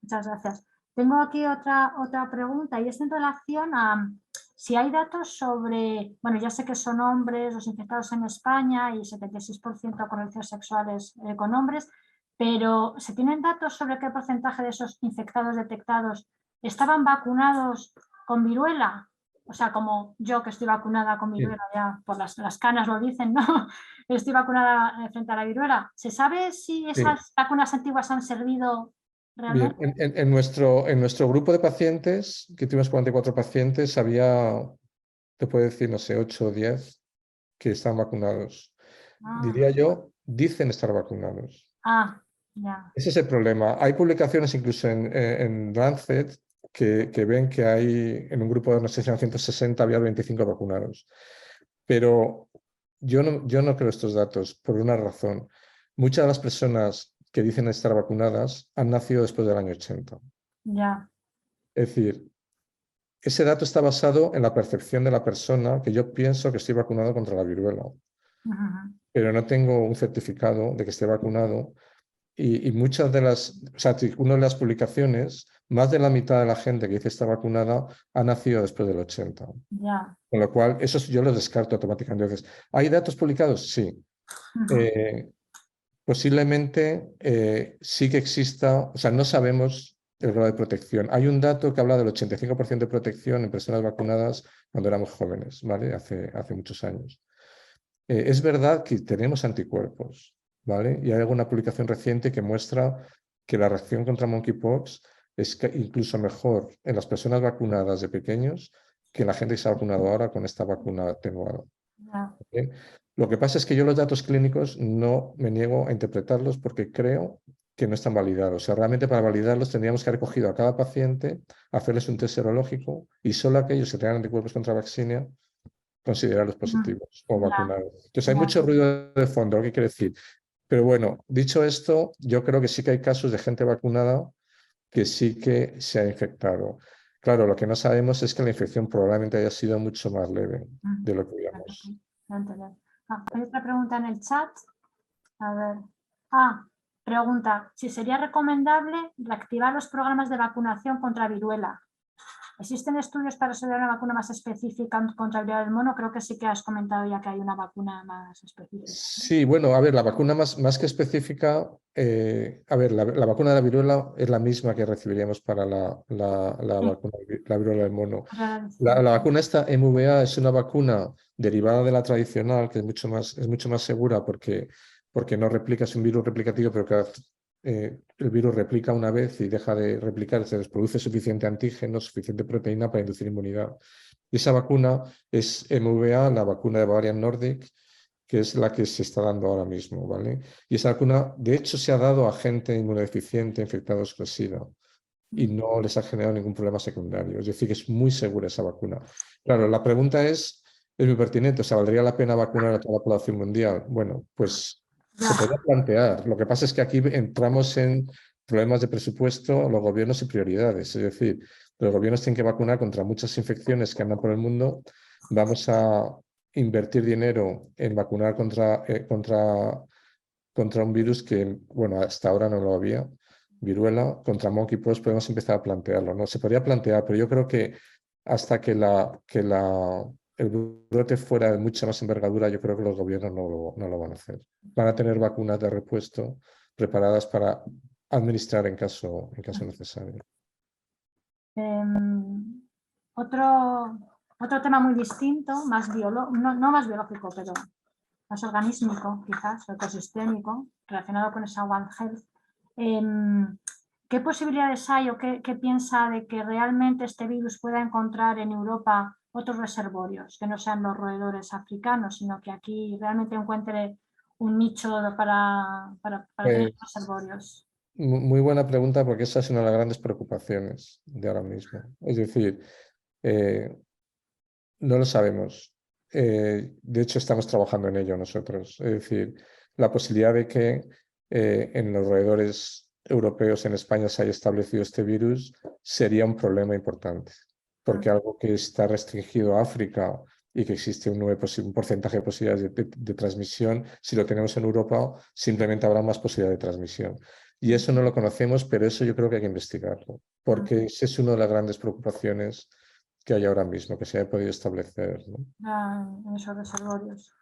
Muchas gracias. Tengo aquí otra pregunta y es en relación a si hay datos sobre, bueno, ya sé que son hombres los infectados en España y 76% con relaciones sexuales con hombres, pero ¿se tienen datos sobre qué porcentaje de esos infectados detectados estaban vacunados con viruela? O sea, como yo que estoy vacunada con viruela, ya por las canas lo dicen, ¿no? Estoy vacunada frente a la viruela. ¿Se sabe si esas vacunas antiguas han servido realmente? Bien, en nuestro grupo de pacientes, que tuvimos 44 pacientes, había, te puedo decir, no sé, 8 o 10 que están vacunados. Diría yo, dicen estar vacunados. Ya. Ese es el problema. Hay publicaciones incluso en Lancet que ven que hay en un grupo de, no sé si eran 160, había 25 vacunados. Pero yo no creo estos datos por una razón. Muchas de las personas que dicen estar vacunadas han nacido después del año 80. Ya. Es decir, ese dato está basado en la percepción de la persona que yo pienso que estoy vacunado contra la viruela, pero no tengo un certificado de que esté vacunado. Y muchas de o sea, una de las publicaciones, más de la mitad de la gente que dice está vacunada ha nacido después del 80. Ya. Con lo cual, eso yo los descarto automáticamente. Entonces, ¿hay datos publicados? Sí. Posiblemente sí que exista, o sea, no sabemos el grado de protección. Hay un dato que habla del 85% de protección en personas vacunadas cuando éramos jóvenes, ¿vale? Hace muchos años. Es verdad que tenemos anticuerpos, ¿vale? Y hay alguna publicación reciente que muestra que la reacción contra monkeypox es incluso mejor en las personas vacunadas de pequeños que en la gente que se ha vacunado ahora con esta vacuna atenuada. ¿Okay? Lo que pasa es que yo los datos clínicos no me niego a interpretarlos porque creo que no están validados. O sea, realmente para validarlos tendríamos que haber cogido a cada paciente, hacerles un test serológico y solo aquellos que tengan anticuerpos contra vaccinia considerarlos positivos o vacunados. Entonces hay mucho ruido de fondo, ¿qué quiere decir? Pero bueno, dicho esto, yo creo que sí que hay casos de gente vacunada que sí que se ha infectado. Claro, lo que no sabemos es que la infección probablemente haya sido mucho más leve de lo que veíamos. Hay otra pregunta en el chat. A ver. Pregunta, si sería recomendable reactivar los programas de vacunación contra viruela. ¿Existen estudios para desarrollar una vacuna más específica contra el viruela del mono? Creo que sí que has comentado ya que hay una vacuna más específica. Sí, bueno, a ver, la vacuna más que específica, a ver, la vacuna de la viruela es la misma que recibiríamos para la viruela del mono. La vacuna esta MVA es una vacuna derivada de la tradicional, que es mucho más segura porque no replica, es un virus replicativo, pero que el virus replica una vez y deja de replicar, se les produce suficiente antígeno, suficiente proteína para inducir inmunidad. Y esa vacuna es MVA, la vacuna de Bavarian Nordic, que es la que se está dando ahora mismo, ¿vale? Y esa vacuna, de hecho, se ha dado a gente inmunodeficiente, infectados con SIDA, y no les ha generado ningún problema secundario. Es decir, que es muy segura esa vacuna. Claro, la pregunta es muy pertinente, o sea, ¿valdría la pena vacunar a toda la población mundial? Bueno, pues se podría plantear. Lo que pasa es que aquí entramos en problemas de presupuesto, los gobiernos y prioridades. Es decir, los gobiernos tienen que vacunar contra muchas infecciones que andan por el mundo. Vamos a invertir dinero en vacunar contra un virus que, bueno, hasta ahora no lo había, viruela, contra monkeypox podemos empezar a plantearlo, ¿no? Se podría plantear, pero yo creo que hasta que el brote fuera de mucha más envergadura, yo creo que los gobiernos no lo van a hacer. Van a tener vacunas de repuesto preparadas para administrar en caso necesario. Otro tema muy distinto, no más biológico, pero más organísmico, quizás, ecosistémico, relacionado con esa One Health. ¿Qué posibilidades hay o qué piensa de que realmente este virus pueda encontrar en Europa otros reservorios, que no sean los roedores africanos, sino que aquí realmente encuentre un nicho para tener reservorios? Muy buena pregunta, porque esa es una de las grandes preocupaciones de ahora mismo. Es decir, no lo sabemos. De hecho, estamos trabajando en ello nosotros. Es decir, la posibilidad de que en los roedores europeos en España se haya establecido este virus sería un problema importante, porque algo que está restringido a África y que existe un porcentaje de posibilidades de transmisión, si lo tenemos en Europa, simplemente habrá más posibilidad de transmisión. Y eso no lo conocemos, pero eso yo creo que hay que investigarlo, porque esa es una de las grandes preocupaciones que hay ahora mismo, que se haya podido establecer, ¿no? En esos reservorios.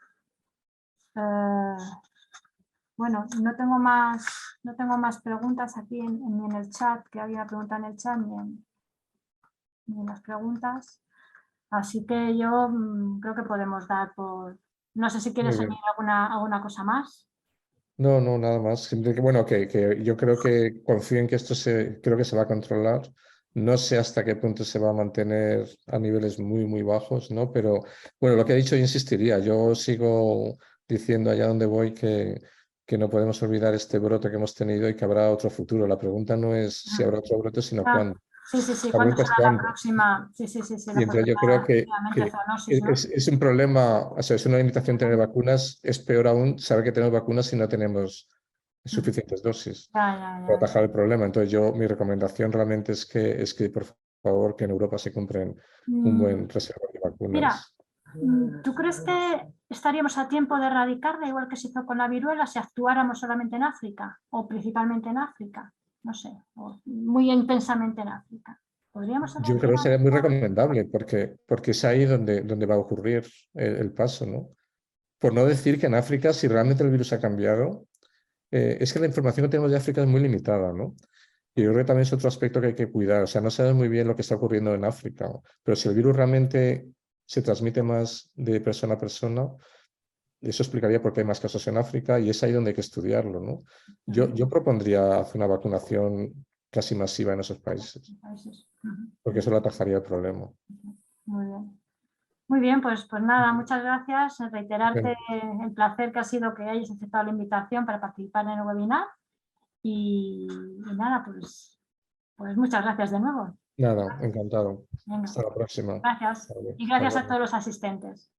Bueno, no tengo más preguntas aquí ni en el chat, que había una pregunta en el chat, ni en las preguntas. Así que yo creo que podemos dar por... No sé si quieres añadir alguna cosa más. No, nada más. Siempre que, bueno, que yo creo que confío en que creo que se va a controlar. No sé hasta qué punto se va a mantener a niveles muy, muy bajos, ¿no? Pero bueno, lo que he dicho, yo insistiría. Yo sigo diciendo allá donde voy que no podemos olvidar este brote que hemos tenido y que habrá otro futuro. La pregunta no es si habrá otro brote, sino cuándo. Sí. La ¿Cuándo pregunta es será la cuándo. próxima? Sí, Y entonces yo creo que zoonosis, ¿no? es un problema, o sea, es una limitación tener vacunas. Es peor aún saber que tenemos vacunas si no tenemos suficientes dosis para atajar el problema. Entonces mi recomendación realmente es que por favor, que en Europa se compren un buen reservorio de vacunas. Mira, ¿tú crees que estaríamos a tiempo de erradicarla, igual que se hizo con la viruela, si actuáramos solamente en África o principalmente en África? No sé, o muy intensamente en África. ¿Podríamos Yo creo que sería muy recomendable porque es ahí donde va a ocurrir el paso, ¿no? Por no decir que en África, si realmente el virus ha cambiado, es que la información que tenemos de África es muy limitada, ¿no? Y yo creo que también es otro aspecto que hay que cuidar. O sea, no sabemos muy bien lo que está ocurriendo en África, pero si el virus realmente se transmite más de persona a persona, eso explicaría por qué hay más casos en África y es ahí donde hay que estudiarlo, ¿no? Yo propondría hacer una vacunación casi masiva en esos países, porque eso le atajaría el problema. Muy bien. Muy bien, pues nada, muchas gracias. Reiterarte el placer que ha sido que hayas aceptado la invitación para participar en el webinar. Y nada, pues muchas gracias de nuevo. Nada, encantado. Venga. Hasta la próxima. Gracias. Y gracias a todos los asistentes.